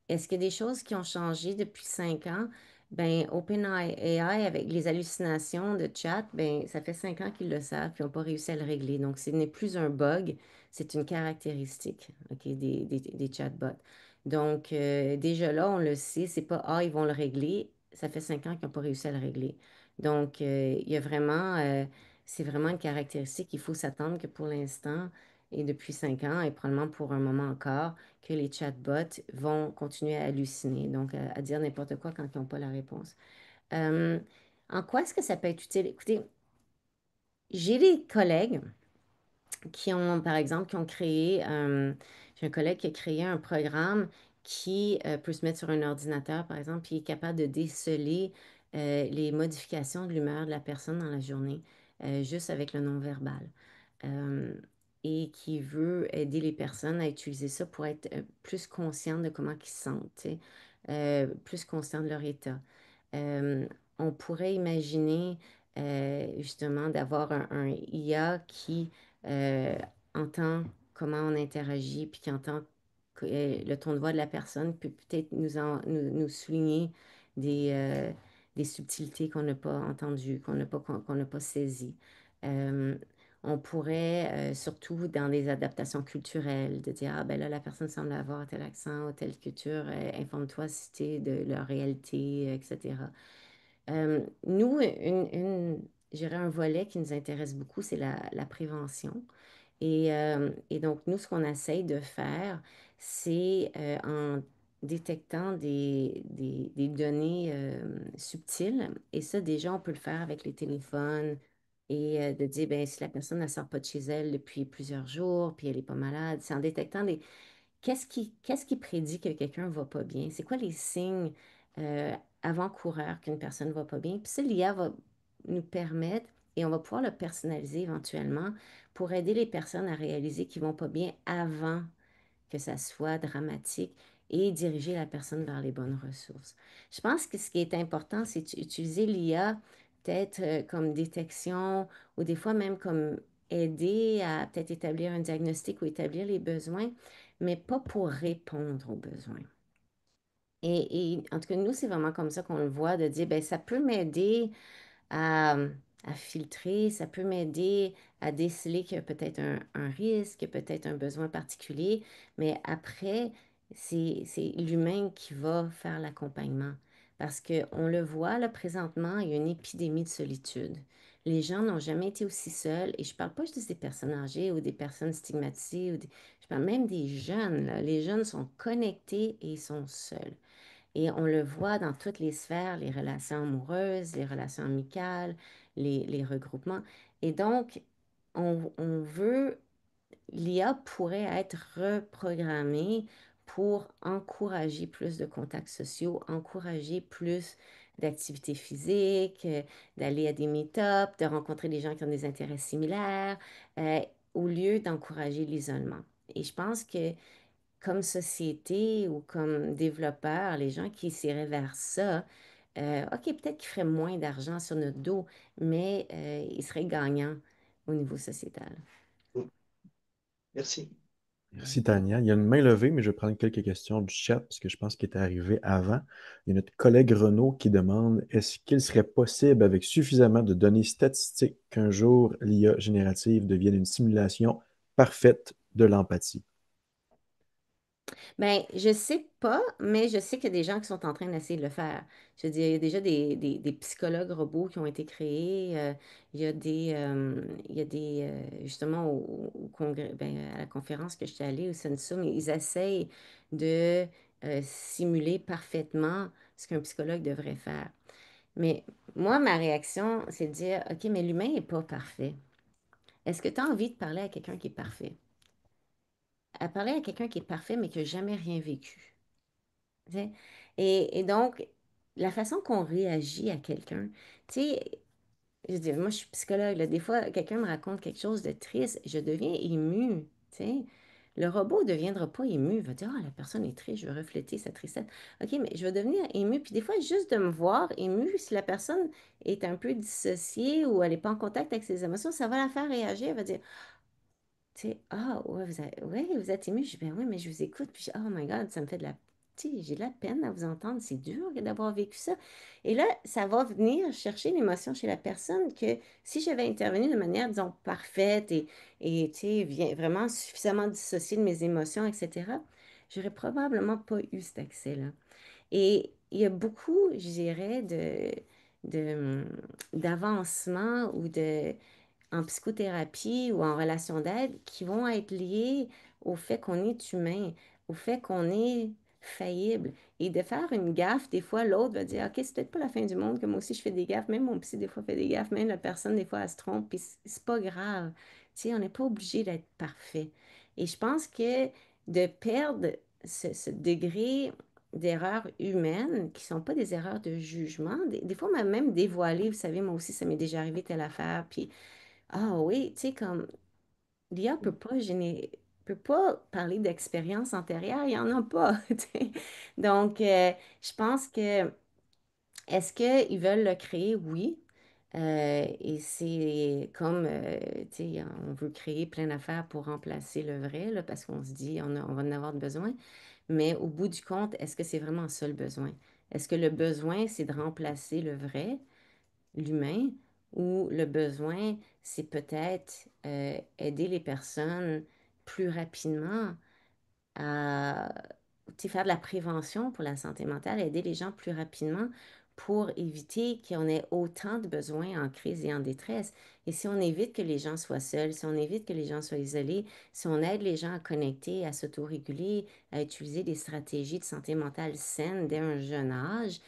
Est-ce qu'il y a des choses qui ont changé depuis 5 ans? Ben, OpenAI, avec les hallucinations de chat, ben, ça fait 5 ans qu'ils le savent, puis ils n'ont pas réussi à le régler. Donc, ce n'est plus un bug, c'est une caractéristique, OK, des chatbots. Donc, déjà là, on le sait, c'est pas, ah, ils vont le régler. Ça fait 5 ans qu'ils n'ont pas réussi à le régler. Donc, il y a vraiment, c'est vraiment une caractéristique. Il faut s'attendre que pour l'instant, et depuis 5 ans, et probablement pour un moment encore, que les chatbots vont continuer à halluciner, donc à dire n'importe quoi quand ils n'ont pas la réponse. Euh, En quoi est-ce que ça peut être utile? Écoutez, j'ai des collègues qui ont, par exemple, qui ont créé, j'ai un collègue qui a créé un programme qui peut se mettre sur un ordinateur, par exemple, puis est capable de déceler les modifications de l'humeur de la personne dans la journée, juste avec le non-verbal. Euh, et qui veut aider les personnes à utiliser ça pour être plus conscientes de comment ils se sentent, tu sais, plus conscients de leur état. Euh, on pourrait imaginer justement d'avoir un IA qui entend comment on interagit, puis qui entend le ton de voix de la personne, puis peut-être nous souligner des subtilités qu'on n'a pas entendues, qu'on n'a pas saisies. Euh, on pourrait, surtout dans des adaptations culturelles, de dire, ah ben là, la personne semble avoir tel accent ou telle culture, informe-toi si c'est de leur réalité, etc. Nous, je dirais un volet qui nous intéresse beaucoup, c'est la prévention. Et donc, nous, ce qu'on essaye de faire, c'est en détectant des données subtiles, et ça, déjà, on peut le faire avec les téléphones, et de dire, ben, si la personne ne sort pas de chez elle depuis plusieurs jours, puis elle n'est pas malade, c'est en détectant des, qu'est-ce qui prédit que quelqu'un ne va pas bien? C'est quoi les signes avant-coureurs qu'une personne ne va pas bien? Puis ça, l'IA va nous permettre, et on va pouvoir le personnaliser éventuellement pour aider les personnes à réaliser qu'ils ne vont pas bien avant que ça soit dramatique et diriger la personne vers les bonnes ressources. Je pense que ce qui est important, c'est d'utiliser l'IA peut-être comme détection ou des fois même comme aider à peut-être établir un diagnostic ou établir les besoins, mais pas pour répondre aux besoins. Et en tout cas, nous, c'est vraiment comme ça qu'on le voit, de dire, ben, ça peut m'aider à, à filtrer, ça peut m'aider à déceler qu'il y a peut-être un risque, peut-être un besoin particulier, mais après, c'est l'humain qui va faire l'accompagnement. Parce qu'on le voit, là, présentement, il y a une épidémie de solitude. Les gens n'ont jamais été aussi seuls, et je ne parle pas juste des personnes âgées ou des personnes stigmatisées, je parle même des jeunes, là. Les jeunes sont connectés et ils sont seuls. Et on le voit dans toutes les sphères, les relations amoureuses, les relations amicales, les regroupements. Et donc, on veut, l'IA pourrait être reprogrammée pour encourager plus de contacts sociaux, encourager plus d'activités physiques, d'aller à des meet-ups, de rencontrer des gens qui ont des intérêts similaires, euh, au lieu d'encourager l'isolement. Et je pense que comme société ou comme développeur, les gens qui s'iraient vers ça, OK, peut-être qu'ils feraient moins d'argent sur notre dos, mais ils seraient gagnants au niveau sociétal. Mm. Merci. Merci Tania. Il y a une main levée, mais je vais prendre quelques questions du chat parce que je pense qu'il est arrivé avant. Il y a notre collègue Renaud qui demande est-ce qu'il serait possible, avec suffisamment de données statistiques, qu'un jour l'IA générative devienne une simulation parfaite de l'empathie? Ben, je sais pas, mais je sais qu'il y a des gens qui sont en train d'essayer de le faire. Je veux dire, il y a déjà des psychologues robots qui ont été créés. Justement, au congrès, ben, à la conférence que j'étais allée au Sensum, ils essayent de simuler parfaitement ce qu'un psychologue devrait faire. Mais moi, ma réaction, c'est de dire, OK, mais l'humain n'est pas parfait. Est-ce que tu as envie de parler à quelqu'un qui est parfait? À parler à quelqu'un qui est parfait, mais qui n'a jamais rien vécu. Tu sais. Et donc, la façon qu'on réagit à quelqu'un, tu sais, je dis, moi, je suis psychologue, là, des fois, quelqu'un me raconte quelque chose de triste, je deviens émue, tu sais. Le robot ne deviendra pas ému, il va dire, ah, la personne est triste, je vais refléter sa tristesse. OK, mais je vais devenir émue, puis des fois, juste de me voir émue, si la personne est un peu dissociée ou elle n'est pas en contact avec ses émotions, ça va la faire réagir, elle va dire, tu sais, ah, ouais, vous êtes ému. Je dis, ben oui, mais je vous écoute. Puis, oh my God, ça me fait de la. Tu sais, j'ai de la peine à vous entendre. C'est dur d'avoir vécu ça. Et là, ça va venir chercher l'émotion chez la personne que si j'avais intervenu de manière, disons, parfaite et tu sais, vraiment suffisamment dissociée de mes émotions, etc., j'aurais probablement pas eu cet accès-là. Et il y a beaucoup, je dirais, de, d'avancement ou de en psychothérapie ou en relation d'aide qui vont être liées au fait qu'on est humain, au fait qu'on est faillible. Et de faire une gaffe, des fois, l'autre va dire, OK, c'est peut-être pas la fin du monde, que moi aussi je fais des gaffes, même mon psy des fois fait des gaffes, même la personne des fois elle se trompe, puis c'est pas grave. Tu sais, on n'est pas obligé d'être parfait. Et je pense que de perdre ce degré d'erreurs humaines qui sont pas des erreurs de jugement, des fois on m'a même dévoilé, vous savez, moi aussi ça m'est déjà arrivé telle affaire, puis ah oui, tu sais, comme l'IA peut pas parler d'expérience antérieure, il n'y en a pas. Tu sais. Donc, je pense que est-ce qu'ils veulent le créer? Oui. Et c'est comme, tu sais, on veut créer plein d'affaires pour remplacer le vrai, là, parce qu'on se dit, on va en avoir besoin. Mais au bout du compte, est-ce que c'est vraiment ça le besoin? Est-ce que le besoin, c'est de remplacer le vrai, l'humain, ou le besoin, c'est peut-être aider les personnes plus rapidement à tu sais, faire de la prévention pour la santé mentale, aider les gens plus rapidement pour éviter qu'on ait autant de besoins en crise et en détresse. Et si on évite que les gens soient seuls, si on évite que les gens soient isolés, si on aide les gens à connecter, à s'autoréguler, à utiliser des stratégies de santé mentale saines dès un jeune âge,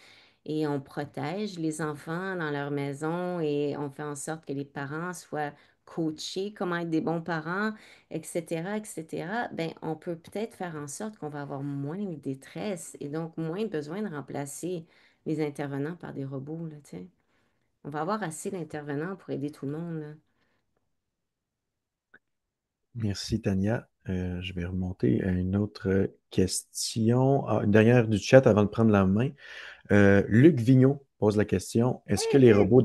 et on protège les enfants dans leur maison et on fait en sorte que les parents soient coachés, comment être des bons parents, etc., etc., ben, on peut peut-être faire en sorte qu'on va avoir moins de détresse et donc moins besoin de remplacer les intervenants par des robots, là, tu sais. On va avoir assez d'intervenants pour aider tout le monde, là. Merci, Tania. Je vais remonter à une autre question. Ah, une dernière du chat avant de prendre la main. Luc Vigneault pose la question, est-ce que les robots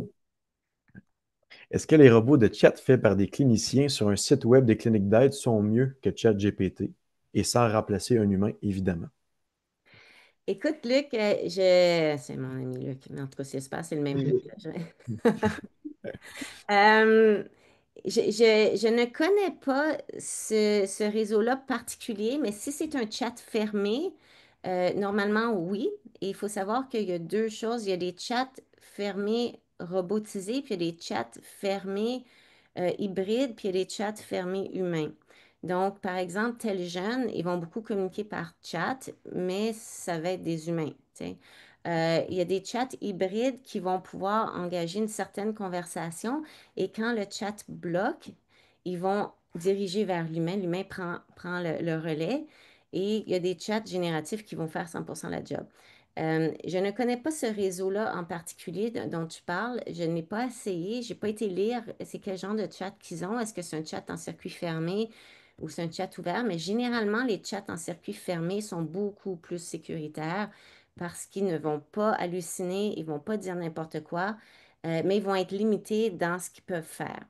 de chat faits par des cliniciens sur un site web des cliniques d'aide sont mieux que ChatGPT et sans remplacer un humain, évidemment? Écoute, Luc, c'est mon ami Luc, mais en tout cas, si c'est pas, c'est le même Luc, là. Euh, je ne connais pas ce réseau-là particulier, mais si c'est un chat fermé, normalement, oui. Et il faut savoir qu'il y a deux choses. Il y a des chats fermés robotisés, puis il y a des chats fermés hybrides, puis il y a des chats fermés humains. Donc, par exemple, tel jeune, ils vont beaucoup communiquer par chat, mais ça va être des humains, tu sais. Il y a des chats hybrides qui vont pouvoir engager une certaine conversation et quand le chat bloque, ils vont diriger vers l'humain. L'humain prend le relais et il y a des chats génératifs qui vont faire 100% la job. Je ne connais pas ce réseau-là en particulier dont tu parles. Je n'ai pas essayé. Je n'ai pas été lire c'est quel genre de chat qu'ils ont. Est-ce que c'est un chat en circuit fermé ou c'est un chat ouvert? Mais généralement, les chats en circuit fermé sont beaucoup plus sécuritaires parce qu'ils ne vont pas halluciner, ils ne vont pas dire n'importe quoi, mais ils vont être limités dans ce qu'ils peuvent faire.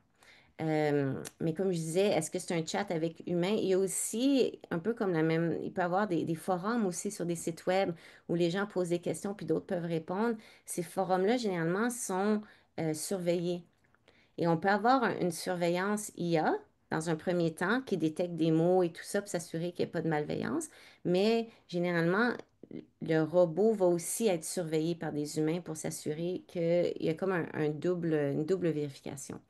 Mais comme je disais, est-ce que c'est un chat avec humain? Il y a aussi, un peu comme la même, il peut y avoir des forums aussi sur des sites web où les gens posent des questions puis d'autres peuvent répondre. Ces forums-là, généralement, sont surveillés. Et on peut avoir une surveillance IA dans un premier temps qui détecte des mots et tout ça pour s'assurer qu'il n'y ait pas de malveillance. Mais généralement, le robot va aussi être surveillé par des humains pour s'assurer qu'il y a comme une double vérification.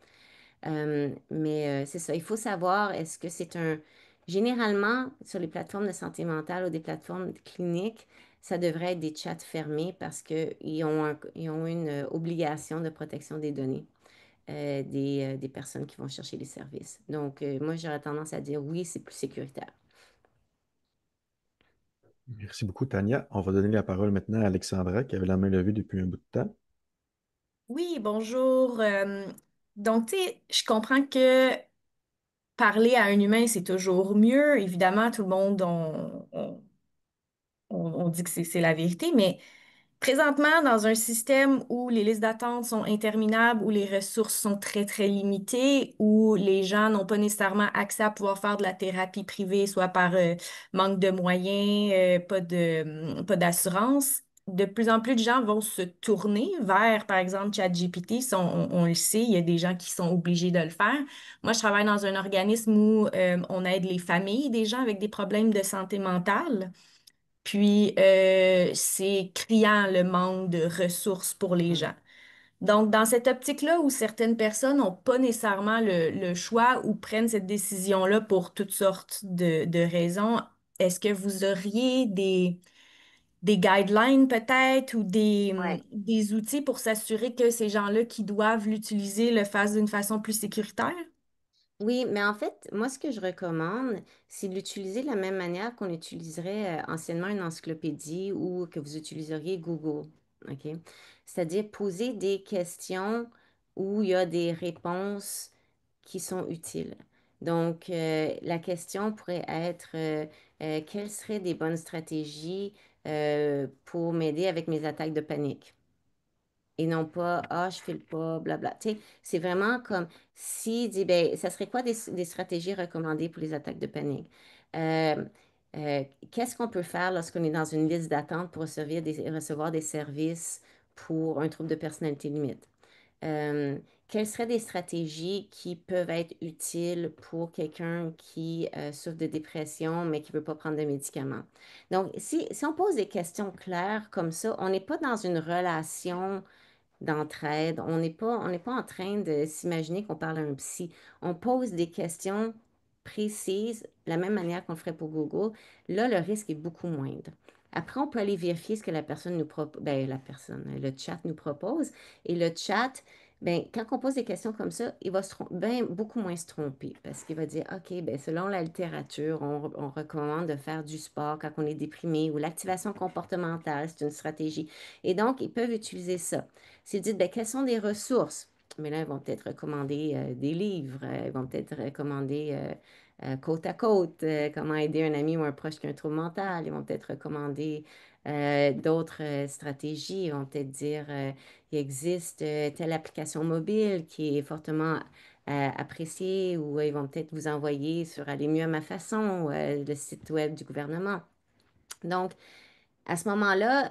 Mais c'est ça, il faut savoir, est-ce que c'est un... Généralement, sur les plateformes de santé mentale ou des plateformes cliniques, ça devrait être des chats fermés parce qu'ils ont, ils ont une obligation de protection des données des personnes qui vont chercher les services. Donc, moi, j'aurais tendance à dire oui, c'est plus sécuritaire. Merci beaucoup, Tania. On va donner la parole maintenant à Alexandra, qui avait la main levée depuis un bout de temps. Oui, bonjour. Donc, tu sais, je comprends que parler à un humain, c'est toujours mieux. Évidemment, tout le monde, on dit que c'est la vérité, mais présentement, dans un système où les listes d'attente sont interminables, où les ressources sont très, très limitées, où les gens n'ont pas nécessairement accès à pouvoir faire de la thérapie privée, soit par manque de moyens, pas d'assurance, de plus en plus de gens vont se tourner vers, par exemple, ChatGPT. Ça, on le sait, il y a des gens qui sont obligés de le faire. Moi, je travaille dans un organisme où on aide les familles des gens avec des problèmes de santé mentale. Puis, c'est criant le manque de ressources pour les gens. Donc, dans cette optique-là où certaines personnes n'ont pas nécessairement le choix ou prennent cette décision-là pour toutes sortes de raisons, est-ce que vous auriez des guidelines peut-être ou Ouais. des outils pour s'assurer que ces gens-là qui doivent l'utiliser le fassent d'une façon plus sécuritaire? Oui, mais en fait, moi, ce que je recommande, c'est de l'utiliser de la même manière qu'on utiliserait anciennement une encyclopédie ou que vous utiliseriez Google. OK? C'est-à-dire poser des questions où il y a des réponses qui sont utiles. Donc, la question pourrait être, quelles seraient des bonnes stratégies pour m'aider avec mes attaques de panique? Et non pas, ah, je file pas, blabla. Tu sais, c'est vraiment comme s'il dit, ben, ça serait quoi des stratégies recommandées pour les attaques de panique? Euh, qu'est-ce qu'on peut faire lorsqu'on est dans une liste d'attente pour recevoir des services pour un trouble de personnalité limite? Euh, quelles seraient des stratégies qui peuvent être utiles pour quelqu'un qui souffre de dépression, mais qui ne veut pas prendre de médicaments? Donc, si on pose des questions claires comme ça, on n'est pas dans une relation d'entraide. On n'est pas en train de s'imaginer qu'on parle à un psy. On pose des questions précises, de la même manière qu'on le ferait pour Google. Là, le risque est beaucoup moindre. Après, on peut aller vérifier ce que la personne nous propose, ben, le chat nous propose. Et le chat, ben, quand on pose des questions comme ça, il va ben, beaucoup moins se tromper parce qu'il va dire, OK, ben, selon la littérature, on recommande de faire du sport quand on est déprimé ou l'activation comportementale, c'est une stratégie. Et donc, ils peuvent utiliser ça. S'ils disent, ben, quelles sont des ressources? Mais là, ils vont peut-être recommander des livres, ils vont peut-être recommander côte à côte, comment aider un ami ou un proche qui a un trouble mental. Ils vont peut-être recommander d'autres stratégies. Ils vont peut-être dire, il existe telle application mobile qui est fortement appréciée, ou ils vont peut-être vous envoyer sur Aller mieux à ma façon, le site web du gouvernement. Donc, à ce moment-là,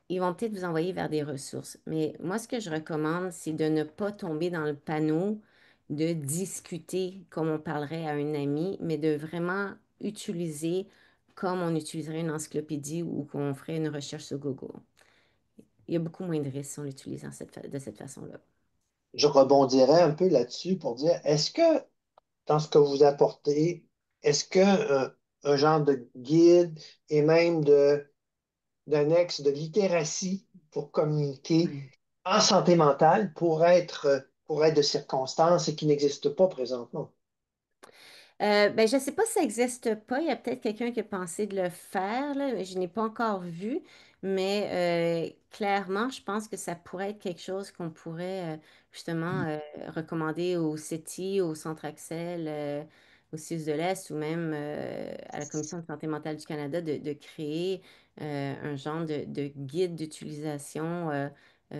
ils vont peut-être vous envoyer vers des ressources. Mais moi, ce que je recommande, c'est de ne pas tomber dans le panneau de discuter comme on parlerait à un ami, mais de vraiment utiliser comme on utiliserait une encyclopédie ou qu'on ferait une recherche sur Google. Il y a beaucoup moins de risques si on l'utilise de cette façon-là. Je rebondirais un peu là-dessus pour dire, est-ce que dans ce que vous apportez, est-ce que un genre de guide et même d'annexe de littératie pour communiquer Oui. en santé mentale pour être de circonstances et qui n'existe pas présentement? Ben, je ne sais pas si ça n'existe pas. Il y a peut-être quelqu'un qui a pensé de le faire, là, mais je n'ai pas encore vu. Mais clairement, je pense que ça pourrait être quelque chose qu'on pourrait justement recommander au CETI, au Centre Axel, au CIUS de l'Est ou même à la Commission de santé mentale du Canada de créer un genre de guide d'utilisation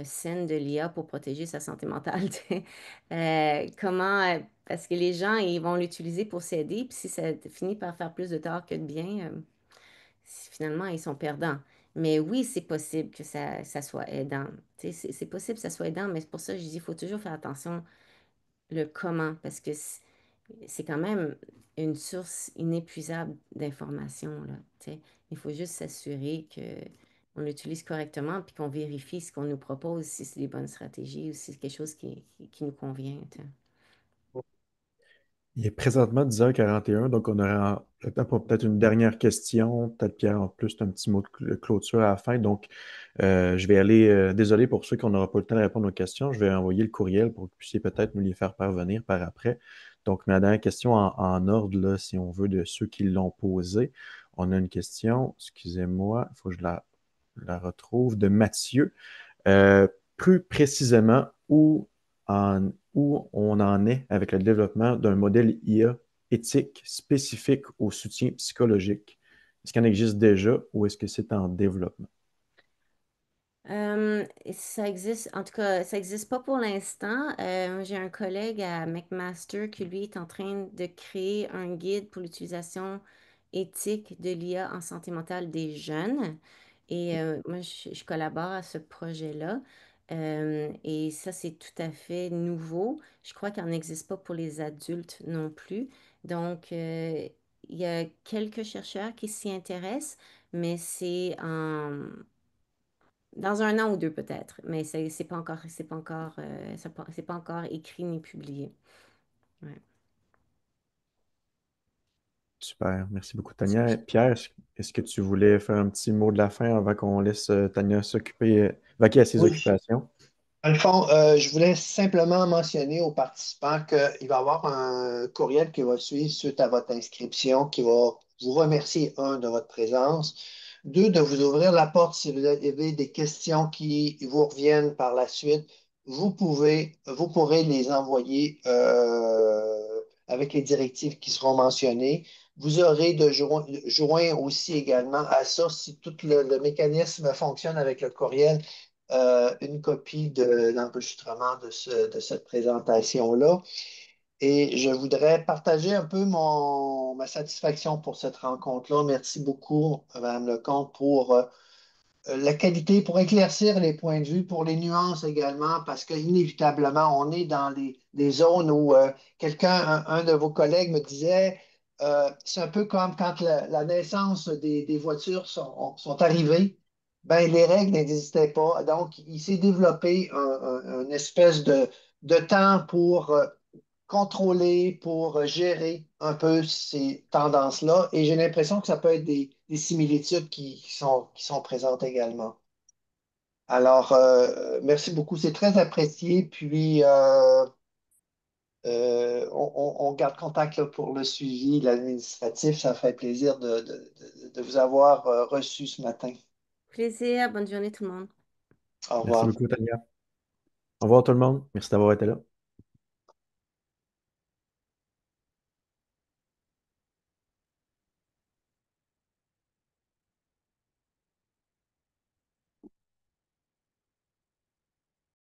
saine de l'IA pour protéger sa santé mentale. Tu sais. Parce que les gens, ils vont l'utiliser pour s'aider, puis si ça finit par faire plus de tort que de bien, finalement, ils sont perdants. Mais oui, c'est possible que ça soit aidant. Tu sais, c'est possible que ça soit aidant, mais c'est pour ça que je dis, il faut toujours faire attention le comment, parce que c'est quand même une source inépuisable d'informations, là. Tu sais. Il faut juste s'assurer que on l'utilise correctement, puis qu'on vérifie ce qu'on nous propose, si c'est des bonnes stratégies ou si c'est quelque chose qui nous convient. Tu sais. Il est présentement 10h41, donc on aura le temps pour peut-être une dernière question. Peut-être Pierre, en plus, un petit mot de clôture à la fin. Donc, je vais aller, désolé pour ceux qu'on n'aura pas le temps de répondre aux questions, je vais envoyer le courriel pour que vous puissiez peut-être nous les faire parvenir par après. Donc, ma dernière question en ordre, là, si on veut, de ceux qui l'ont posée. On a une question, excusez-moi, il faut que je la retrouve, de Mathieu. Euh, Plus précisément, où on en est avec le développement d'un modèle IA éthique spécifique au soutien psychologique. Est-ce qu'il en existe déjà ou est-ce que c'est en développement? Ça existe, en tout cas, ça n'existe pas pour l'instant. J'ai un collègue à McMaster qui, lui, est en train de créer un guide pour l'utilisation éthique de l'IA en santé mentale des jeunes. Et moi, je collabore à ce projet-là. Et ça, c'est tout à fait nouveau. Je crois qu'il n'en existe pas pour les adultes non plus. Donc, il y a quelques chercheurs qui s'y intéressent, mais dans un an ou deux peut-être, mais c'est pas encore écrit ni publié. Ouais. Super, merci beaucoup Tania. Pierre, est-ce que tu voulais faire un petit mot de la fin avant qu'on laisse Tania s'occuper, vaquer à ses Oui. occupations? Dans le fond, je voulais simplement mentionner aux participants qu'il va y avoir un courriel qui va suivre suite à votre inscription, qui va vous remercier, un, de votre présence, deux, de vous ouvrir la porte si vous avez des questions qui vous reviennent par la suite. Vous pourrez les envoyer avec les directives qui seront mentionnées. Vous aurez de joint aussi également à ça, si tout le mécanisme fonctionne avec le courriel, une copie de l'enregistrement de cette présentation-là. Et je voudrais partager un peu ma satisfaction pour cette rencontre-là. Merci beaucoup, Mme Lecomte, pour la qualité, pour éclaircir les points de vue, pour les nuances également, parce qu'inévitablement, on est dans des zones où un de vos collègues me disait, c'est un peu comme quand la naissance des voitures sont arrivées, ben, les règles n'existaient pas. Donc, il s'est développé une espèce de temps pour contrôler, pour gérer un peu ces tendances-là. Et j'ai l'impression que ça peut être des similitudes qui sont présentes également. Alors, merci beaucoup, c'est très apprécié. Puis, on garde contact là, pour le suivi, l'administratif. Ça fait plaisir de vous avoir reçu ce matin. Plaisir, bonne journée tout le monde. Au Merci revoir. beaucoup, Tania. Au revoir tout le monde. Merci d'avoir été là.